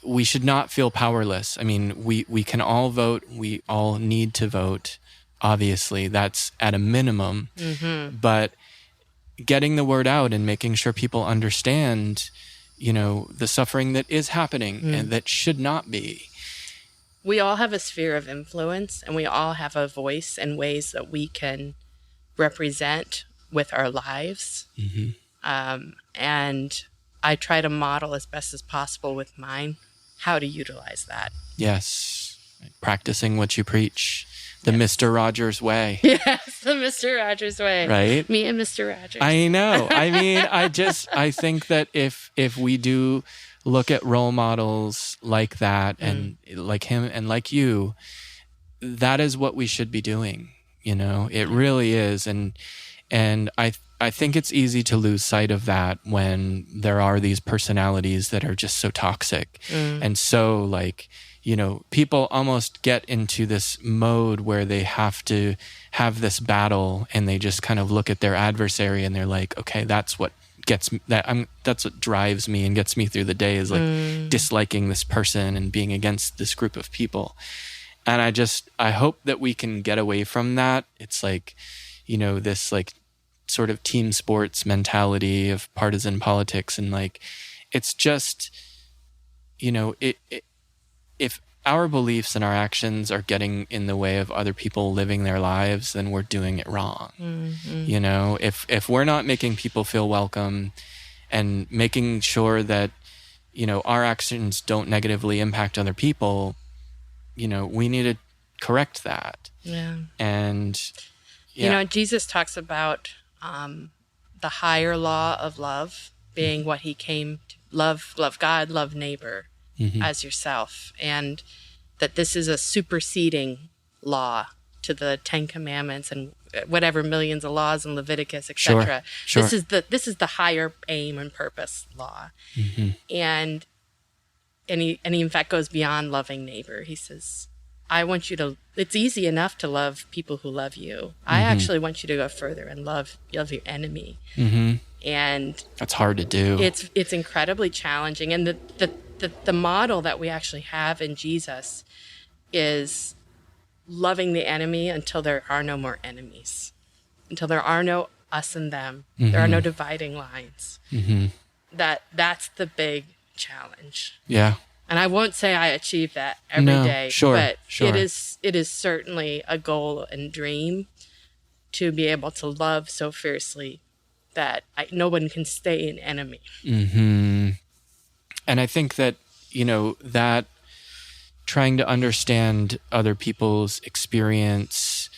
we should not feel powerless. I mean, we can all vote. We all need to vote. Obviously, that's at a minimum. Mm-hmm. But getting the word out and making sure people understand, the suffering that is happening and that should not be. We all have a sphere of influence, and we all have a voice and ways that we can represent with our lives. Mm-hmm. And I try to model as best as possible with mine how to utilize that. Yes. Practicing what you preach. The Mr. Rogers way. Yes, the Mr. Rogers way. Right? Me and Mr. Rogers. I know. I mean, I think that if we do look at role models like that and like him and like you, that is what we should be doing. It really is. And I think it's easy to lose sight of that when there are these personalities that are just so toxic and so people almost get into this mode where they have to have this battle, and they just kind of look at their adversary and they're like, okay, that's what drives me and gets me through the day, is disliking this person and being against this group of people. And I hope that we can get away from that. It's this sort of team sports mentality of partisan politics, and it's just, if our beliefs and our actions are getting in the way of other people living their lives, then we're doing it wrong. Mm-hmm. If we're not making people feel welcome and making sure that, our actions don't negatively impact other people, we need to correct that. Yeah. And, Jesus talks about the higher law of love being what he came to love God, love neighbor. Mm-hmm. as yourself, and that this is a superseding law to the 10 Commandments and whatever millions of laws in Leviticus, etc. Sure. This is the higher aim and purpose law. Mm-hmm. And he in fact goes beyond loving neighbor. He says, I want you to, it's easy enough to love people who love you. Mm-hmm. I actually want you to go further and love your enemy. Mm-hmm. And that's hard to do. It's incredibly challenging. And the model that we actually have in Jesus is loving the enemy until there are no more enemies, until there are no us and them. Mm-hmm. There are no dividing lines. Mm-hmm. That's the big challenge. Yeah. And I won't say I achieve that every day, but it is certainly a goal and dream to be able to love so fiercely that no one can stay an enemy. Mm-hmm. And I think that, that trying to understand other people's experience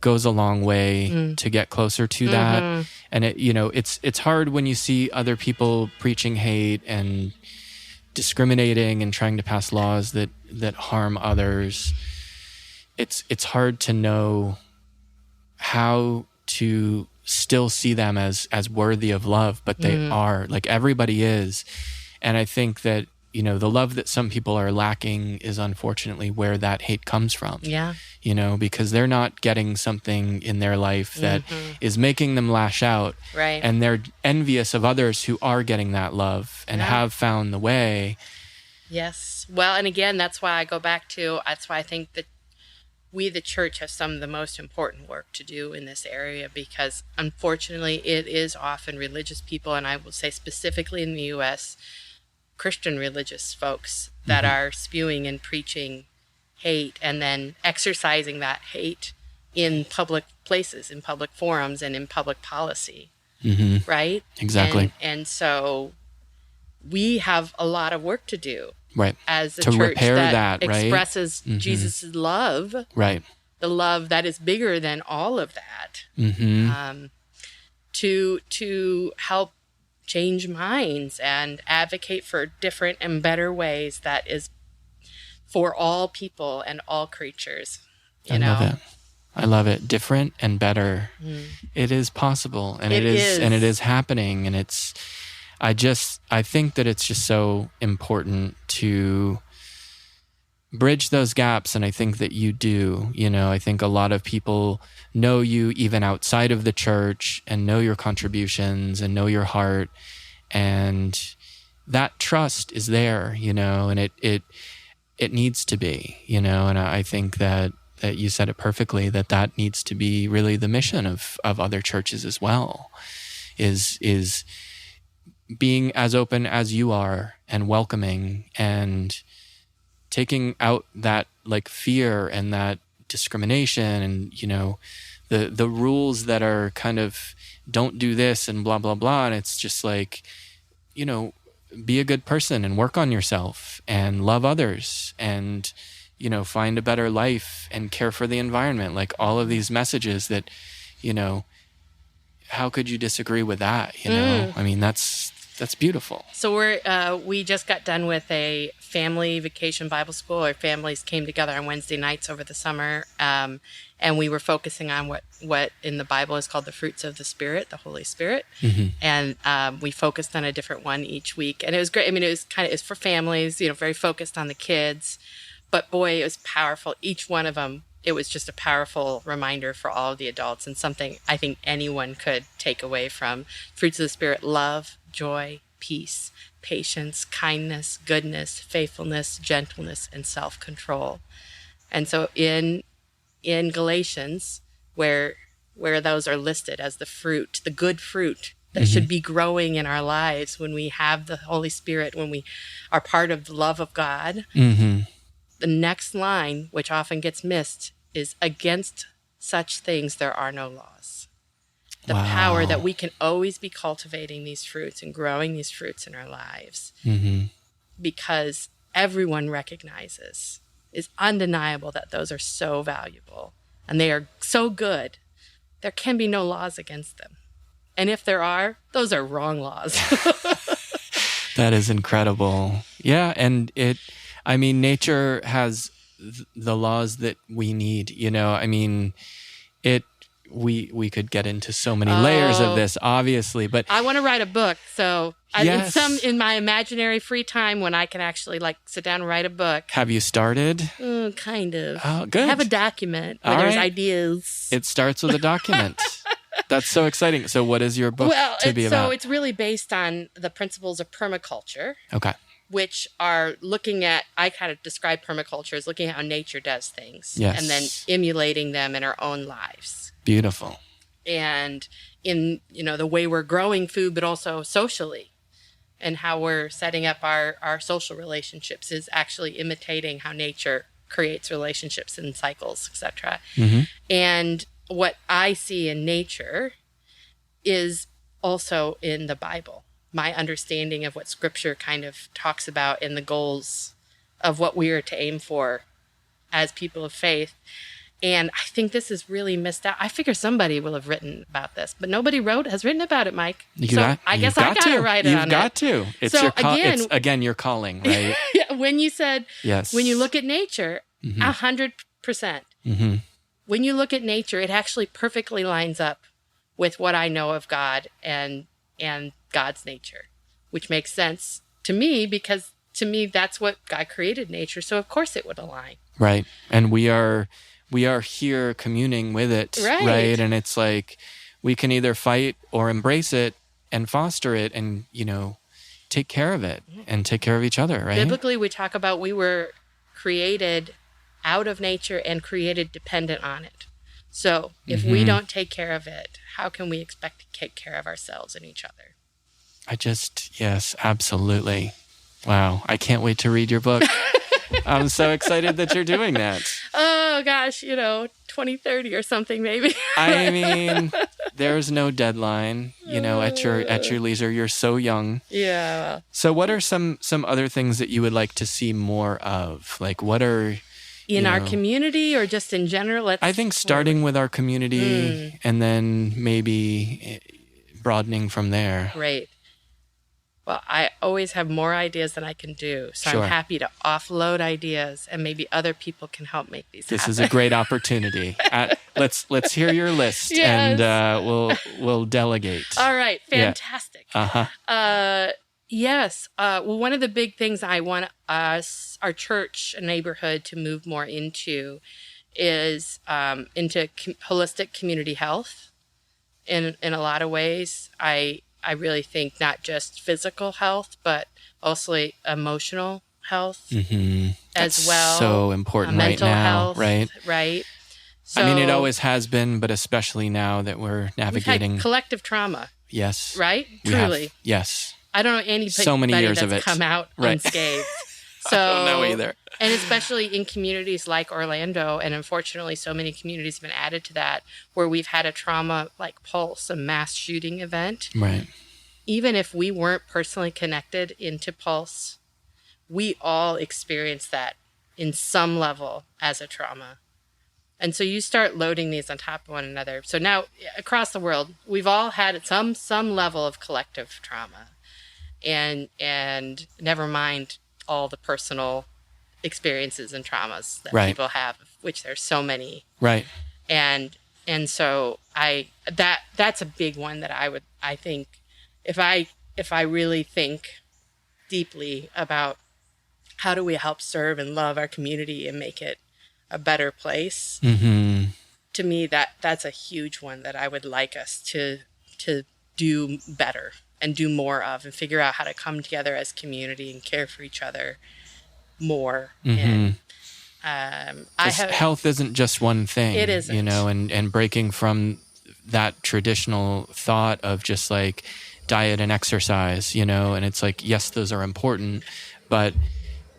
goes a long way to get closer to that. Mm-hmm. And it's hard when you see other people preaching hate and discriminating and trying to pass laws that harm others. It's hard to know how to still see them as worthy of love, but they are. Everybody is. And I think that, the love that some people are lacking is unfortunately where that hate comes from. Yeah. Because they're not getting something in their life that is making them lash out. Right. And they're envious of others who are getting that love and have found the way. Yes. Well, and again, that's why I think that we, the church, have some of the most important work to do in this area, because unfortunately it is often religious people, and I will say specifically in the U.S., Christian religious folks that are spewing and preaching hate and then exercising that hate in public places, in public forums, and in public policy. Right? Exactly. And so we have a lot of work to do. Right. As a to church repair that right? expresses Jesus' love. Right. The love that is bigger than all of that. To help change minds and advocate for different and better ways that is for all people and all creatures. You know? Love it. I love it. Different and better. It is possible, and it is happening, and I think that it's just so important to bridge those gaps, and I think that you do. I think a lot of people know you even outside of the church and know your contributions and know your heart, and that trust is there, and it needs to be, and I think that you said it perfectly, that needs to be really the mission of other churches as well, is being as open as you are and welcoming and taking out that like fear and that discrimination and, the rules that are kind of don't do this and blah, blah, blah. And it's just like, be a good person and work on yourself and love others and, find a better life and care for the environment. Like all of these messages that, how could you disagree with that? I mean, that's beautiful. So we just got done with a family vacation Bible school. Our families came together on Wednesday nights over the summer, and we were focusing on what in the Bible is called the fruits of the Spirit, the Holy Spirit. And we focused on a different one each week, and it was great. I mean, it's for families, very focused on the kids, but boy, it was powerful. Each one of them, it was just a powerful reminder for all of the adults, and something I think anyone could take away from fruits of the Spirit: love, joy, peace, patience, kindness, goodness, faithfulness, gentleness, and self-control. And so in Galatians, where those are listed as the fruit, the good fruit that should be growing in our lives when we have the Holy Spirit, when we are part of the love of God, the next line, which often gets missed, is against such things there are no laws. The power that we can always be cultivating these fruits and growing these fruits in our lives, because everyone recognizes, is undeniable, that those are so valuable and they are so good. There can be no laws against them. And if there are, those are wrong laws. That is incredible. Yeah. And nature has the laws that we need, we could get into so many layers of this, obviously, but I want to write a book. So in my imaginary free time, when I can actually sit down and write a book. Have you started? Kind of. Oh, good. I have a document where there's ideas. It starts with a document. That's so exciting. So what is your book to be about? So it's really based on the principles of permaculture. Okay. Which are looking at, I kind of describe permaculture as looking at how nature does things. Yes. And then emulating them in our own lives. Beautiful. And in, the way we're growing food, but also socially, and how we're setting up our social relationships is actually imitating how nature creates relationships and cycles, etc. And what I see in nature is also in the Bible. My understanding of what Scripture kind of talks about in the goals of what we are to aim for as people of faith. And I think this is really missed out. I figure somebody will have written about this, but nobody has written about it, Mike. I guess I got to write it on it. You've got to. It's again, your calling, right? When you said, yes. When you look at nature, 100%. When you look at nature, it actually perfectly lines up with what I know of God and God's nature, which makes sense to me, because to me, that's what God created nature. So of course it would align. Right. And we are here communing with it. Right. And it's like, we can either fight or embrace it and foster it and, take care of it and take care of each other. Right. Biblically, we talk about we were created out of nature and created dependent on it. So if we don't take care of it, how can we expect to take care of ourselves and each other? Yes, absolutely. Wow. I can't wait to read your book. I'm so excited that you're doing that. Oh gosh, 2030 or something maybe. I mean, there's no deadline, at your leisure. You're so young. Yeah. So what are some other things that you would like to see more of? Like what are in our community or just in general? I think starting with our community and then maybe broadening from there. Great. Well, I always have more ideas than I can do. So Sure. I'm happy to offload ideas and maybe other people can help make these happen. This is a great opportunity. Let's hear your list Yes. and we'll delegate. All right. Fantastic. Yeah. Yes. Well, one of the big things I want us, our church and neighborhood, to move more into is into holistic community health. In a lot of ways, I really think not just physical health, but also emotional health as That's well. So important right mental now, health, right? Right. So, I mean, it always has been, but especially now that we're navigating we've had collective trauma. Yes. Right? We Truly. have. Yes. I don't know anybody So many years that's of it. come out Right. unscathed. So, I don't know either. And especially in communities like Orlando, and unfortunately so many communities have been added to that, where we've had a trauma like Pulse, a mass shooting event. Right. Even if we weren't personally connected into Pulse, we all experienced that in some level as a trauma. And so you start loading these on top of one another. So now across the world, we've all had some level of collective trauma. And never mind all the personal experiences and traumas that Right. people have, of which there's so many. Right. And so that's a big one that I think if I really think deeply about how do we help serve and love our community and make it a better place, to me that's a huge one that I would like us to do better and do more of, and figure out how to come together as community and care for each other more. And health isn't just one thing. It isn't. And breaking from that traditional thought of just like diet and exercise, and it's like, yes, those are important, but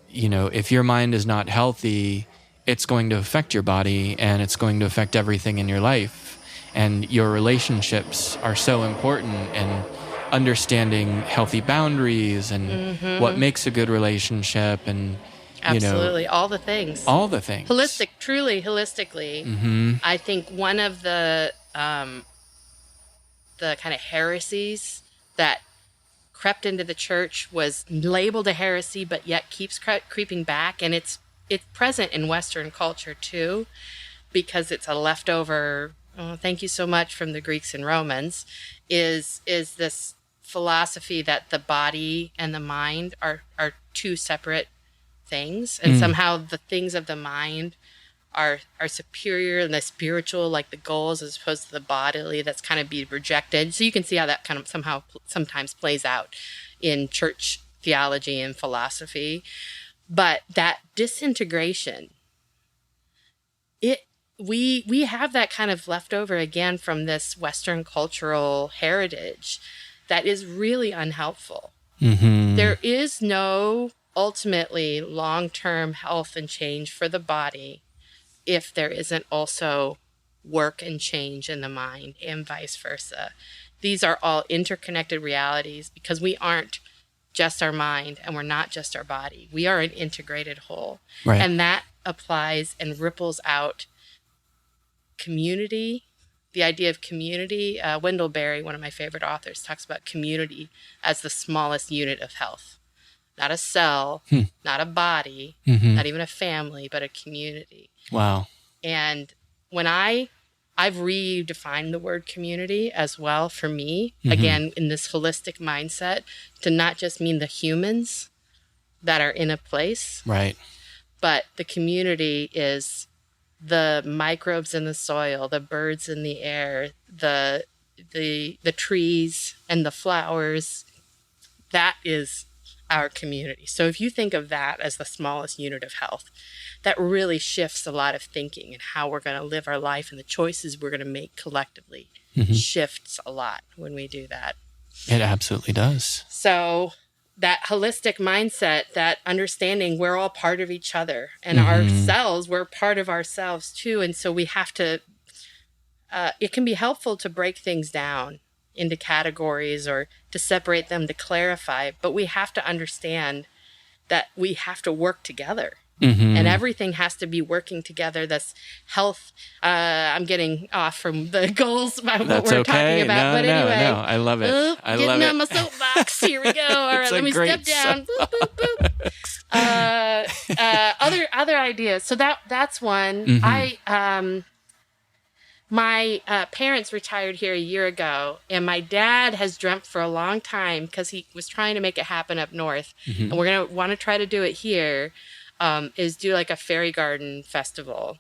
if your mind is not healthy, it's going to affect your body and it's going to affect everything in your life. And your relationships are so important, and understanding healthy boundaries and what makes a good relationship, and absolutely all the things. Truly holistically. I think one of the kind of heresies that crept into the church was labeled a heresy, but yet keeps creeping back, and it's present in Western culture too, because it's a leftover. Thank you so much from the Greeks and Romans. Is this philosophy that the body and the mind are two separate things, and somehow the things of the mind are superior, and the spiritual, like the goals, as opposed to the bodily, that's kind of be rejected. So you can see how that kind of sometimes plays out in church theology and philosophy. But that disintegration, we have that kind of leftover again from this Western cultural heritage that is really unhelpful. There is no ultimately long-term health and change for the body if there isn't also work and change in the mind, and vice versa. These are all interconnected realities, because we aren't just our mind and we're not just our body. We are an integrated whole. Right. And that applies and ripples out community. The idea of community, Wendell Berry, one of my favorite authors, talks about community as the smallest unit of health. Not a cell, not a body, not even a family, but a community. Wow. And when I've redefined the word community as well for me, again, in this holistic mindset, to not just mean the humans that are in a place, right, but the community is the microbes in the soil, the birds in the air, the trees and the flowers. That is our community. So if you think of that as the smallest unit of health, that really shifts a lot of thinking and how we're going to live our life, and the choices we're going to make collectively shifts a lot when we do that. It absolutely does. So that holistic mindset, that understanding we're all part of each other, and ourselves, we're part of ourselves too. And so we have to, it can be helpful to break things down into categories or to separate them, to clarify, but we have to understand that we have to work together. And everything has to be working together. That's health. I'm getting off from the goals about what we're talking about. But anyway, no, I love it. I love it. Getting on my soapbox. Here we go. All right, let me step down. Boop, boop, boop. Other ideas. So that's one. My parents retired here a year ago, and my dad has dreamt for a long time, because he was trying to make it happen up north, and we're going to want to try to do it here, is do like a fairy garden festival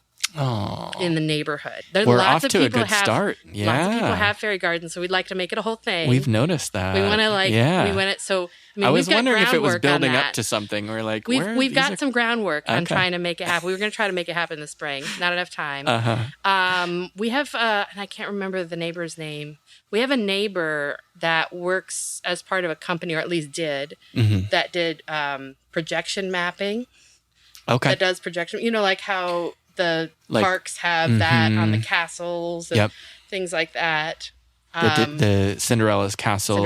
in the neighborhood. We're off to a good start. Yeah. Lots of people have fairy gardens, so we'd like to make it a whole thing. We've noticed that. We want to so I was wondering if it was building up to something. We're like, we've got some groundwork on trying to make it happen. We were going to try to make it happen this spring. Not enough time. We have, and I can't remember the neighbor's name. We have a neighbor that works as part of a company, or at least did, that did projection mapping. Okay. That does projection. You know, like how the parks have that on the castles and things like that. The Cinderella's Castle.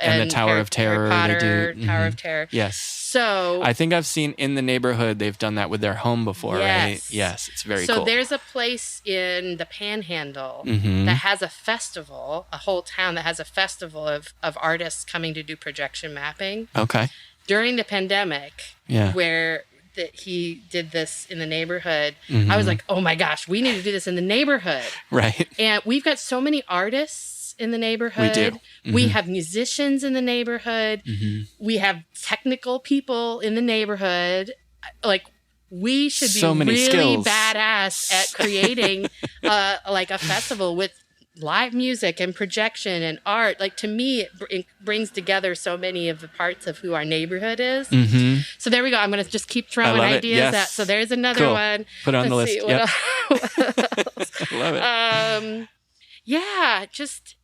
And the Tower of Terror. Harry Potter, they do. Tower of Terror. Yes. So I think I've seen in the neighborhood they've done that with their home before, right? Yes, it's very cool. So there's a place in the Panhandle that has a festival, a whole town that has a festival of artists coming to do projection mapping. Okay. During the pandemic, where he did this in the neighborhood, I was like, oh my gosh, we need to do this in the neighborhood. Right. And we've got so many artists in the neighborhood. We do. We have musicians in the neighborhood. We have technical people in the neighborhood. Like, we should be really skills. badass at creating like a festival with live music and projection and art. Like, to me, it brings together so many of the parts of who our neighborhood is. So there we go. I'm going to just keep throwing ideas out. So there's another one. Put it on the list. I love it. Yeah, just,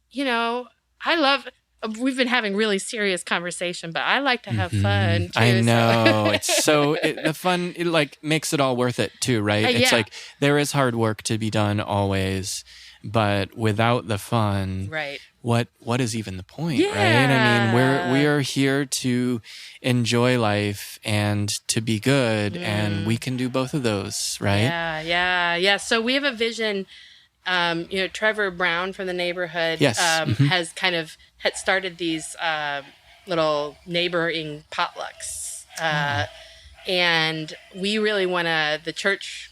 we've been having really serious conversation, but I like to have fun too. I know. The fun, it makes it all worth it too, right? It's like there is hard work to be done always, but without the fun, right? What is even the point, right? I mean, we are here to enjoy life and to be good, and we can do both of those, right? Yeah. So we have a vision. Trevor Brown from the neighborhood has had started these little neighboring potlucks, and we really want to. The church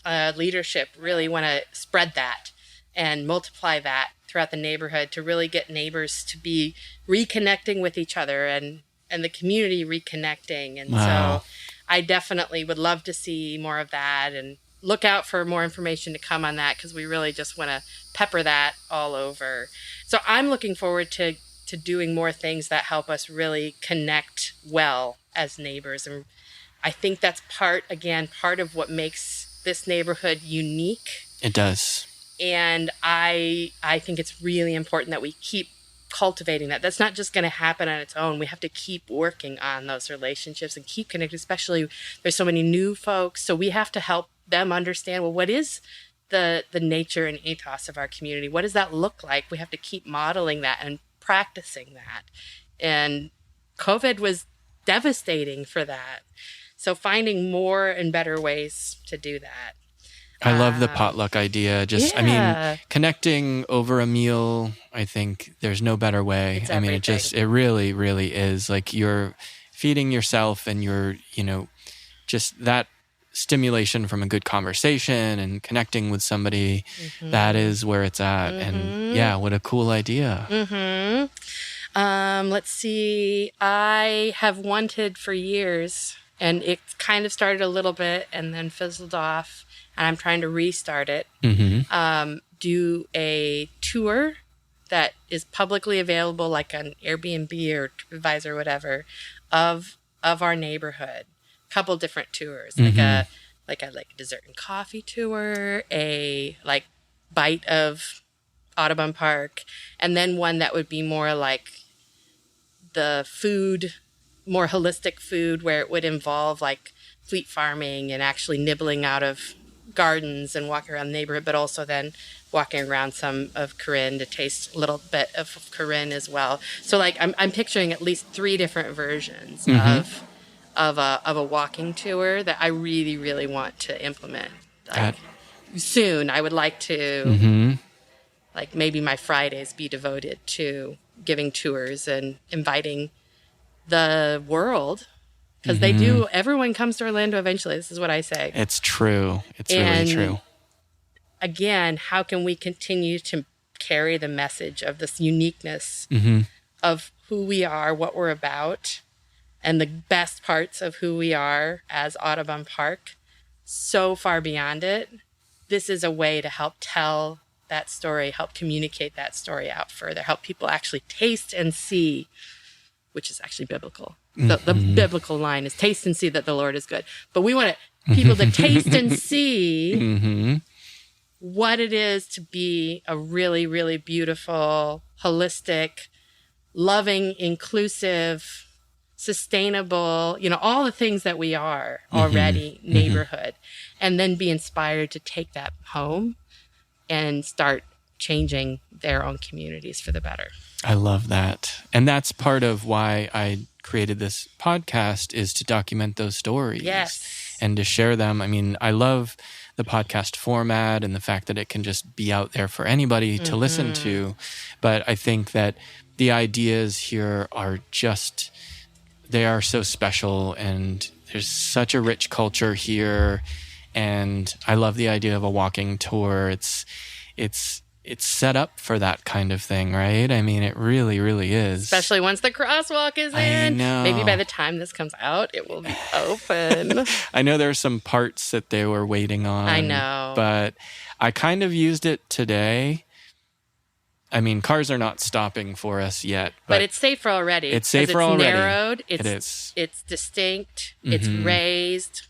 leadership really want to spread that and multiply that throughout the neighborhood to really get neighbors to be reconnecting with each other and the community reconnecting. And so I definitely would love to see more of that, and look out for more information to come on that, because we really just want to pepper that all over. So I'm looking forward to doing more things that help us really connect well as neighbors. And I think that's part of what makes this neighborhood unique. It does. And I think it's really important that we keep cultivating that. That's not just going to happen on its own. We have to keep working on those relationships and keep connected, especially there's so many new folks. So we have to help them understand, well, what is the nature and ethos of our community? What does that look like? We have to keep modeling that and practicing that. And COVID was devastating for that. So finding more and better ways to do that. I love the potluck idea. I mean, connecting over a meal, I think there's no better way. I mean, it really, really is. Like, you're feeding yourself, and you're, just that stimulation from a good conversation and connecting with somebody, that is where it's at. And what a cool idea. Let's see. I have wanted for years, and it kind of started a little bit and then fizzled off, and I'm trying to restart it. Do a tour that is publicly available, like on Airbnb or TripAdvisor or whatever, of our neighborhood. A couple different tours, like a dessert and coffee tour, a like bite of Audubon Park, and then one that would be more like the food, more holistic food, where it would involve like fleet farming and actually nibbling out of gardens and walking around the neighborhood, but also then walking around some of Corinne to taste a little bit of Corinne as well. So like I'm picturing at least 3 different versions of a walking tour that I really, really want to implement. Like, soon I would like to like maybe my Fridays be devoted to giving tours and inviting the world, because they do. Everyone comes to Orlando eventually. This is what I say. It's true. It's really true. Again, how can we continue to carry the message of this uniqueness of who we are, what we're about, and the best parts of who we are as Audubon Park so far beyond it? This is a way to help tell that story, help communicate that story out further, help people actually taste and see, which is actually biblical. The biblical line is taste and see that the Lord is good. But we want people to taste and see what it is to be a really, really beautiful, holistic, loving, inclusive, sustainable, all the things that we are already, neighborhood, and then be inspired to take that home and start changing their own communities for the better. I love that. And that's part of why I created this podcast, is to document those stories. Yes. And to share them. I mean, I love the podcast format and the fact that it can just be out there for anybody to listen to. But I think that the ideas here are just, they are so special, and there's such a rich culture here. And I love the idea of a walking tour. It's set up for that kind of thing, right? I mean, it really, really is. Especially once the crosswalk is in. I know. Maybe by the time this comes out, it will be open. I know there are some parts that they were waiting on. I know. But I kind of used it today. I mean, cars are not stopping for us yet. But it's safer already. It's safer already. It's narrowed. It is. It's distinct. It's raised.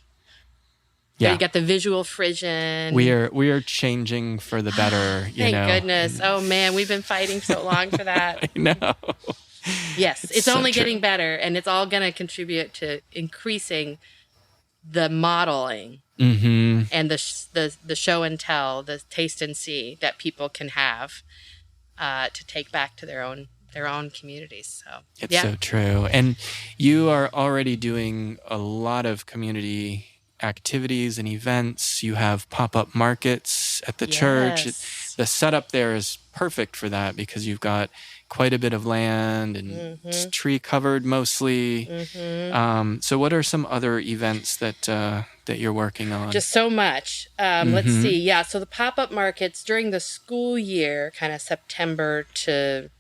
Yeah. You got the visual frisson. We are changing for the better, Thank goodness. Oh, man, we've been fighting so long for that. I know. Yes, it's so only true. getting better, and it's all going to contribute to increasing the modeling and the show and tell, the taste and see that people can have to take back to their own communities. So it's so true. And you are already doing a lot of community activities and events. You have pop-up markets at the church. The setup there is perfect for that, because you've got quite a bit of land and it's tree covered mostly. So what are some other events that you're working on? Just so much. Let's see. Yeah. So the pop-up markets during the school year, kind of September to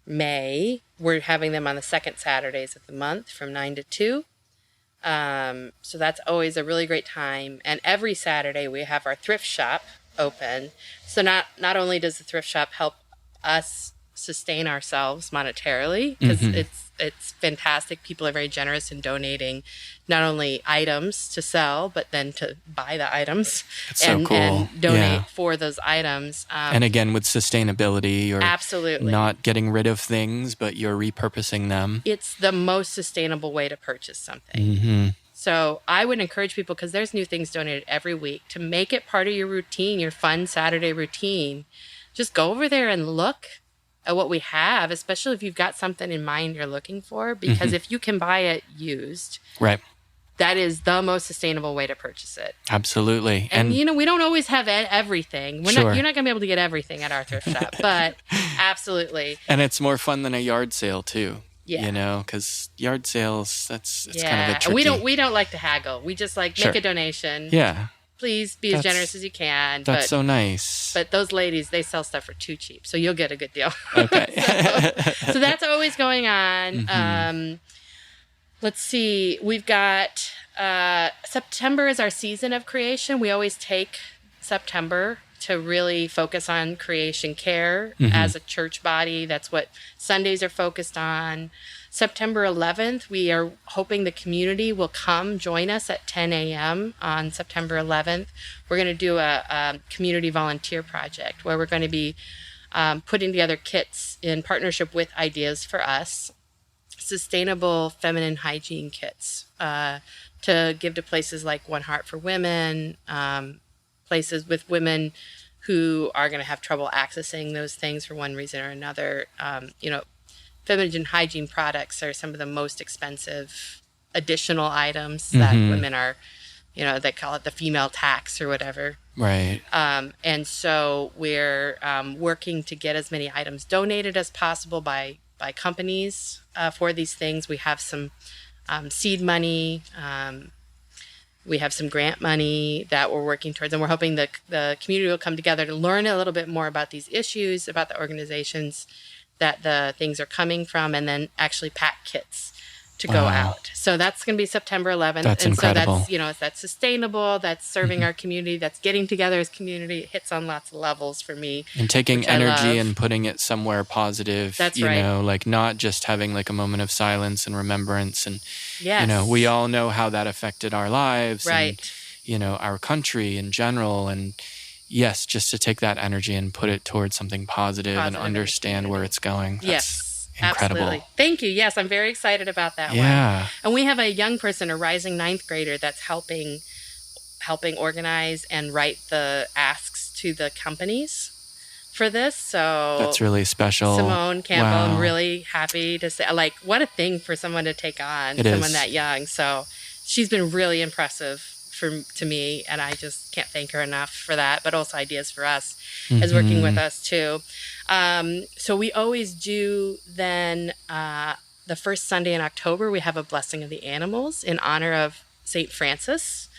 May, we're having them on the second Saturdays of the month from 9 to 2. So that's always a really great time. And every Saturday we have our thrift shop open. So not only does the thrift shop help us sustain ourselves monetarily, because it's fantastic. People are very generous in donating not only items to sell, but then to buy the items and donate for those items. And again, with sustainability, you're absolutely not getting rid of things, but you're repurposing them. It's the most sustainable way to purchase something. So I would encourage people, because there's new things donated every week, to make it part of your routine, your fun Saturday routine. Just go over there and look at what we have, especially if you've got something in mind you're looking for, because if you can buy it used, right, that is the most sustainable way to purchase it. Absolutely. And we don't always have everything. You're not going to be able to get everything at our thrift shop, but absolutely. And it's more fun than a yard sale too. Yeah. Because yard sales, it's kind of a tricky. And we don't like to haggle. We just make a donation. Yeah. Please be as generous as you can. That's so nice. But those ladies, they sell stuff for too cheap, so you'll get a good deal. Okay. so that's always going on. Let's see. We've got September is our season of creation. We always take September to really focus on creation care as a church body. That's what Sundays are focused on. September 11th, we are hoping the community will come join us at 10 a.m. on September 11th. We're going to do a community volunteer project where we're going to be putting together kits in partnership with Ideas for Us, sustainable feminine hygiene kits to give to places like One Heart for Women, places with women who are going to have trouble accessing those things for one reason or another. Feminine hygiene products are some of the most expensive additional items that women are, they call it the female tax or whatever. Right. And so we're working to get as many items donated as possible by companies for these things. We have some seed money. We have some grant money that we're working towards, and we're hoping the community will come together to learn a little bit more about these issues, about the organizations that the things are coming from, and then actually pack kits to go out. So that's going to be September 11th. That's and incredible. So that's sustainable, that's serving our community, that's getting together as community. It hits on lots of levels for me. And taking energy and putting it somewhere positive. That's right. Like not just having like a moment of silence and remembrance. And, yes. We all know how that affected our lives. Right. And, our country in general. And yes, just to take that energy and put it towards something positive and understand where it's going. That's yes. incredible. Absolutely. Thank you. Yes, I'm very excited about that one. And we have a young person, a rising 9th grader, that's helping organize and write the asks to the companies for this. So that's really special. Simone Campbell, Wow. I'm really happy to say, what a thing for someone to take on, someone that young. So she's been really impressive to me, and I just can't thank her enough for that. But also Ideas for Us is working with us too. So we always do then the first Sunday in October, we have a blessing of the animals in honor of St. Francis,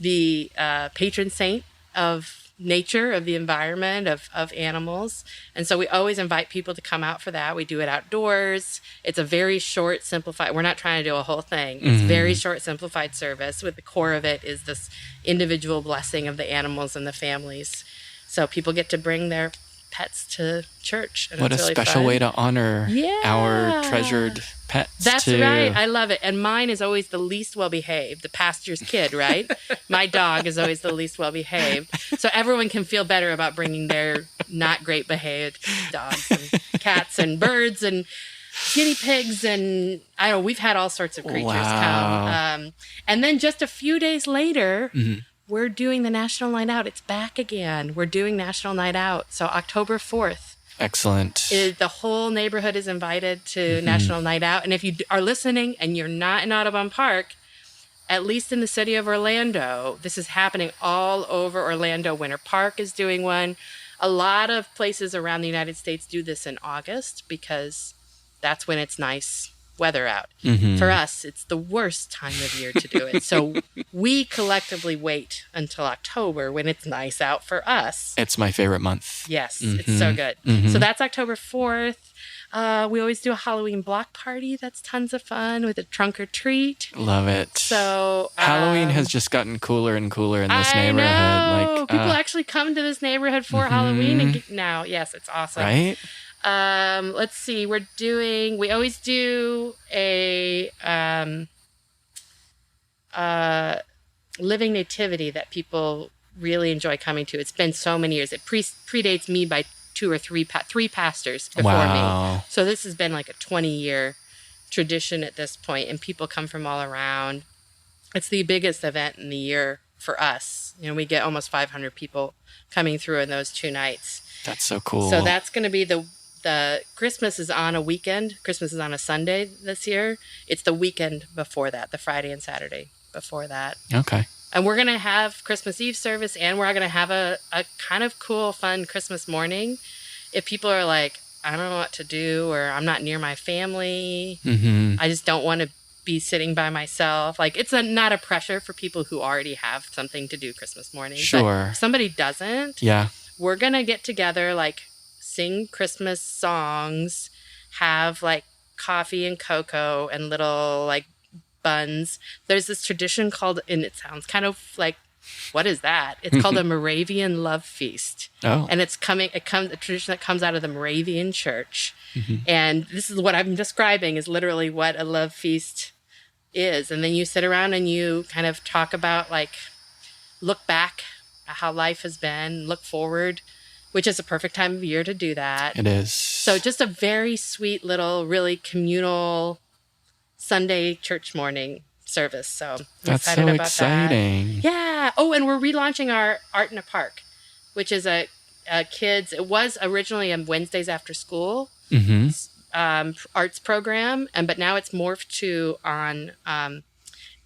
the patron saint of nature, of the environment, of animals. And so we always invite people to come out for that. We do it outdoors. It's a very short, simplified, we're not trying to do a whole thing. It's very short, simplified service. With the core of it is this individual blessing of the animals and the families. So people get to bring their pets to church. And what it's a really special fun. way to honor our treasured pets. That's right. I love it. And mine is always the least well-behaved, the pastor's kid, right? My dog is always the least well-behaved. So everyone can feel better about bringing their not great behaved dogs and cats and birds and guinea pigs. And we've had all sorts of creatures come. And then just a few days later, we're doing the National Night Out. It's back again. We're doing National Night Out. So October 4th. Excellent. The whole neighborhood is invited to National Night Out. And if you are listening and you're not in Audubon Park, at least in the city of Orlando, this is happening all over Orlando. Winter Park is doing one. A lot of places around the United States do this in August because that's when it's nice weather out. For us, it's the worst time of year to do it. So we collectively wait until October when it's nice out for us. It's my favorite month. Yes, it's so good. So that's October 4th. We always do a Halloween block party. That's tons of fun with a trunk or treat. Love it. So Halloween has just gotten cooler and cooler in this neighborhood. Know. People actually come to this neighborhood for Halloween and now. Yes, it's awesome. Right? Let's see. We always do a living nativity that people really enjoy coming to. It's been so many years. It predates me by three pastors before me. So this has been like a 20-year tradition at this point, and people come from all around. It's the biggest event in the year for us. We get almost 500 people coming through in those 2 nights. That's so cool. So that's going to be the Christmas is on a weekend. Christmas is on a Sunday this year. It's the weekend before that, the Friday and Saturday before that. Okay. And we're going to have Christmas Eve service, and we're going to have a kind of cool, fun Christmas morning. If people are like, I don't know what to do, or I'm not near my family, I just don't want to be sitting by myself. Like, it's not a pressure for people who already have something to do Christmas morning. Sure. But if somebody doesn't, we're going to get together, sing Christmas songs, have coffee and cocoa and little buns. There's this tradition called, and it sounds kind of what is that? It's called a Moravian Love Feast. Oh. And a tradition that comes out of the Moravian Church. And this is what I'm describing is literally what a love feast is. And then you sit around and you kind of talk about, like, look back at how life has been, look forward, which is a perfect time of year to do that. It is. So just a very sweet little, really communal Sunday church morning service. So I'm That's excited so about exciting. that. Yeah. Oh, and we're relaunching our Art in a Park, which is a kids. It was originally on Wednesdays after school arts program, but now it's morphed to on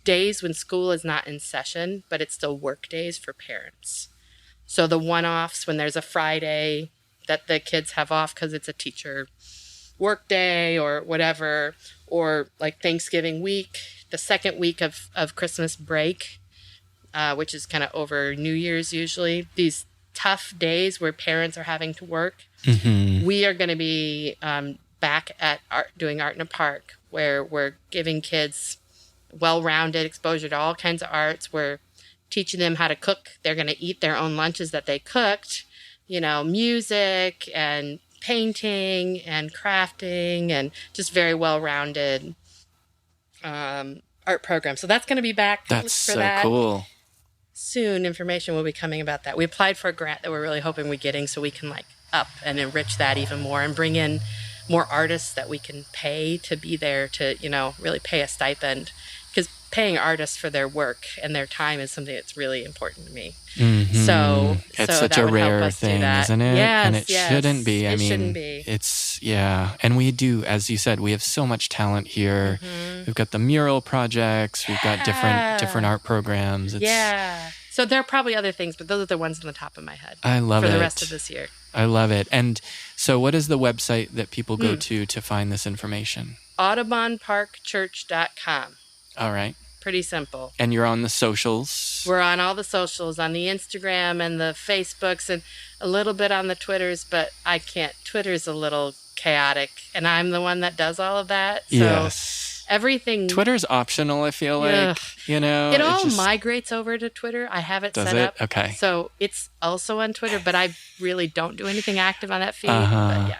days when school is not in session, but it's still work days for parents. So the one-offs when there's a Friday that the kids have off because it's a teacher work day or whatever, or like Thanksgiving week, the second week of Christmas break, which is kind of over New Year's usually, these tough days where parents are having to work, we are going to be back at doing Art in a Park, where we're giving kids well-rounded exposure to all kinds of arts. We're teaching them how to cook. They're going to eat their own lunches that they cooked, music and painting and crafting and just very well-rounded art program. So that's going to be back. That's so cool. Soon information will be coming about that. We applied for a grant that we're really hoping we're getting so we can up and enrich that even more and bring in more artists that we can pay to be there to, really pay a stipend, because paying artists for their work and their time is something that's really important to me. So it's such a rare thing, isn't it? Yes, and it shouldn't be. It shouldn't be. It's, and we do, as you said, we have so much talent here. We've got the mural projects, we've got different art programs. So there are probably other things, but those are the ones on the top of my head. I love it. For the rest of this year. I love it. And so what is the website that people go to find this information? AudubonParkChurch.com. All right. Pretty simple. And you're on the socials? We're on all the socials, on the Instagram and the Facebooks and a little bit on the Twitters, but I can't. Twitter's a little chaotic, and I'm the one that does all of that. So yes. Everything. Twitter's optional, I feel like. It all migrates over to Twitter. I have it set up. Okay. So it's also on Twitter, but I really don't do anything active on that feed. Uh-huh. But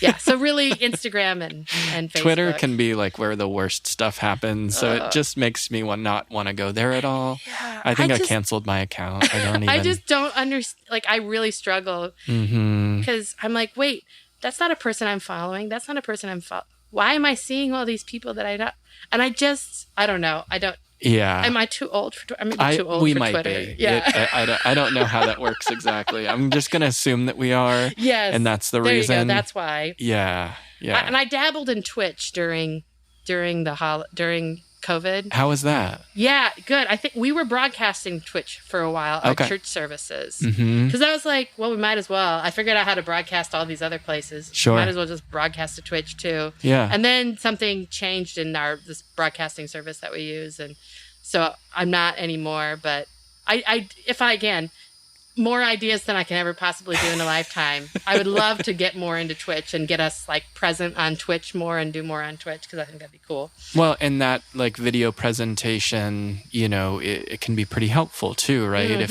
yeah. So really Instagram and Facebook. Twitter can be where the worst stuff happens. So it just makes me not want to go there at all. Yeah, I think I canceled my account. I don't even. I just don't understand. I really struggle because I'm like, wait, that's not a person I'm following. That's not a person I'm following. Why am I seeing all these people that I don't? And I don't know. I don't. Yeah. Am I too old for Twitter? I'm too old for might Twitter. Be. Yeah. I don't know how that works exactly. I'm just going to assume that we are. Yes. And that's the there reason. You go. That's why. Yeah. Yeah. And I dabbled in Twitch during COVID. How was that? Yeah, good. I think we were broadcasting Twitch for a while, our church services. Because I was like, well, we might as well. I figured out how to broadcast all these other places. Sure. Might as well just broadcast to Twitch too. Yeah. And then something changed in this broadcasting service that we use. And so I'm not anymore. But more ideas than I can ever possibly do in a lifetime. I would love to get more into Twitch and get us present on Twitch more and do more on Twitch, because I think that'd be cool. Well, and that video presentation, it can be pretty helpful too, right?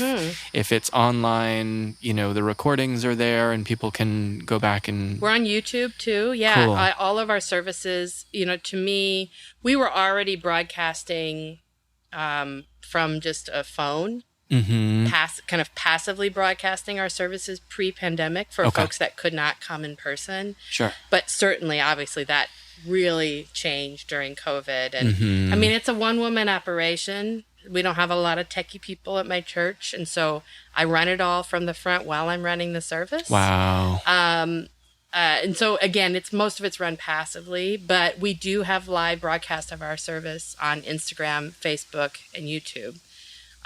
If it's online, the recordings are there and people can go back and... We're on YouTube too. Yeah. Cool. All of our services, to me, we were already broadcasting from just a phone. Kind of passively broadcasting our services pre-pandemic for folks that could not come in person. Sure. But certainly, obviously, that really changed during COVID. And I mean, it's a one-woman operation. We don't have a lot of techie people at my church. And so I run it all from the front while I'm running the service. Wow. And so, again, most of it's run passively, but we do have live broadcast of our service on Instagram, Facebook, and YouTube.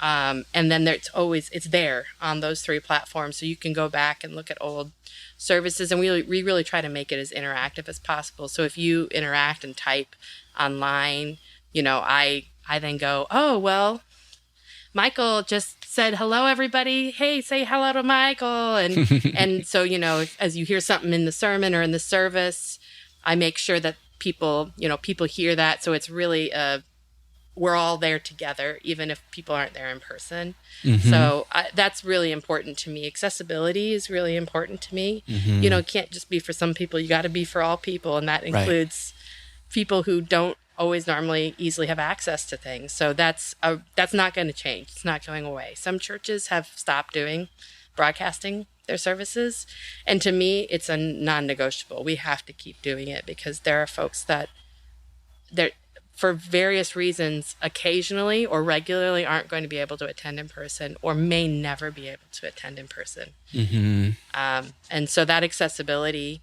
And then it's there on those 3 platforms. So you can go back and look at old services, and we really try to make it as interactive as possible. So if you interact and type online, I then go, oh, well, Michael just said, hello, everybody. Hey, say hello to Michael. And so, as you hear something in the sermon or in the service, I make sure that people hear that. So it's really we're all there together, even if people aren't there in person. So that's really important to me. Accessibility is really important to me. You know, it can't just be for some people. You got to be for all people. And that includes people who don't always normally easily have access to things. So that's not going to change. It's not going away. Some churches have stopped doing broadcasting their services. And to me, it's a non-negotiable. We have to keep doing it because there are folks that for various reasons, occasionally or regularly aren't going to be able to attend in person or may never be able to attend in person. And so that accessibility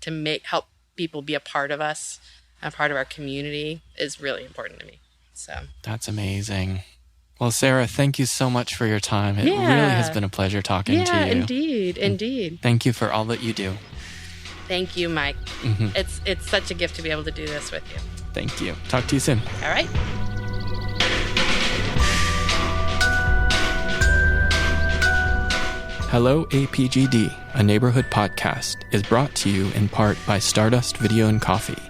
to help people be a part of us, a part of our community is really important to me. So that's amazing. Well, Sarah, thank you so much for your time. It really has been a pleasure talking to you. Indeed. Thank you for all that you do. Thank you, Mike. It's such a gift to be able to do this with you. Thank you. Talk to you soon. All right. Hello APGD, a neighborhood podcast, is brought to you in part by Stardust Video and Coffee,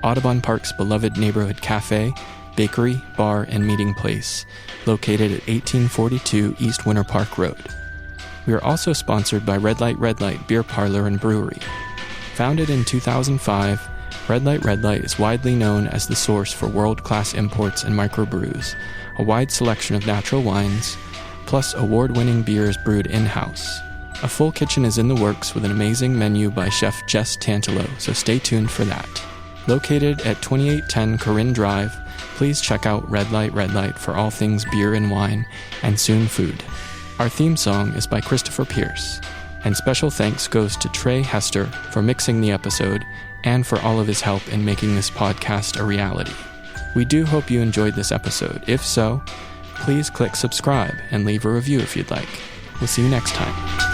Audubon Park's beloved neighborhood cafe, bakery, bar, and meeting place, located at 1842 East Winter Park Road. We are also sponsored by Red Light Beer Parlor and Brewery. Founded in 2005, Red Light is widely known as the source for world-class imports and microbrews, a wide selection of natural wines, plus award-winning beers brewed in-house. A full kitchen is in the works with an amazing menu by Chef Jess Tantalo, so stay tuned for that. Located at 2810 Corinne Drive, please check out Red Light for all things beer and wine, and soon food. Our theme song is by Christopher Pierce, and special thanks goes to Trey Hester for mixing the episode and for all of his help in making this podcast a reality. We do hope you enjoyed this episode. If so, please click subscribe and leave a review if you'd like. We'll see you next time.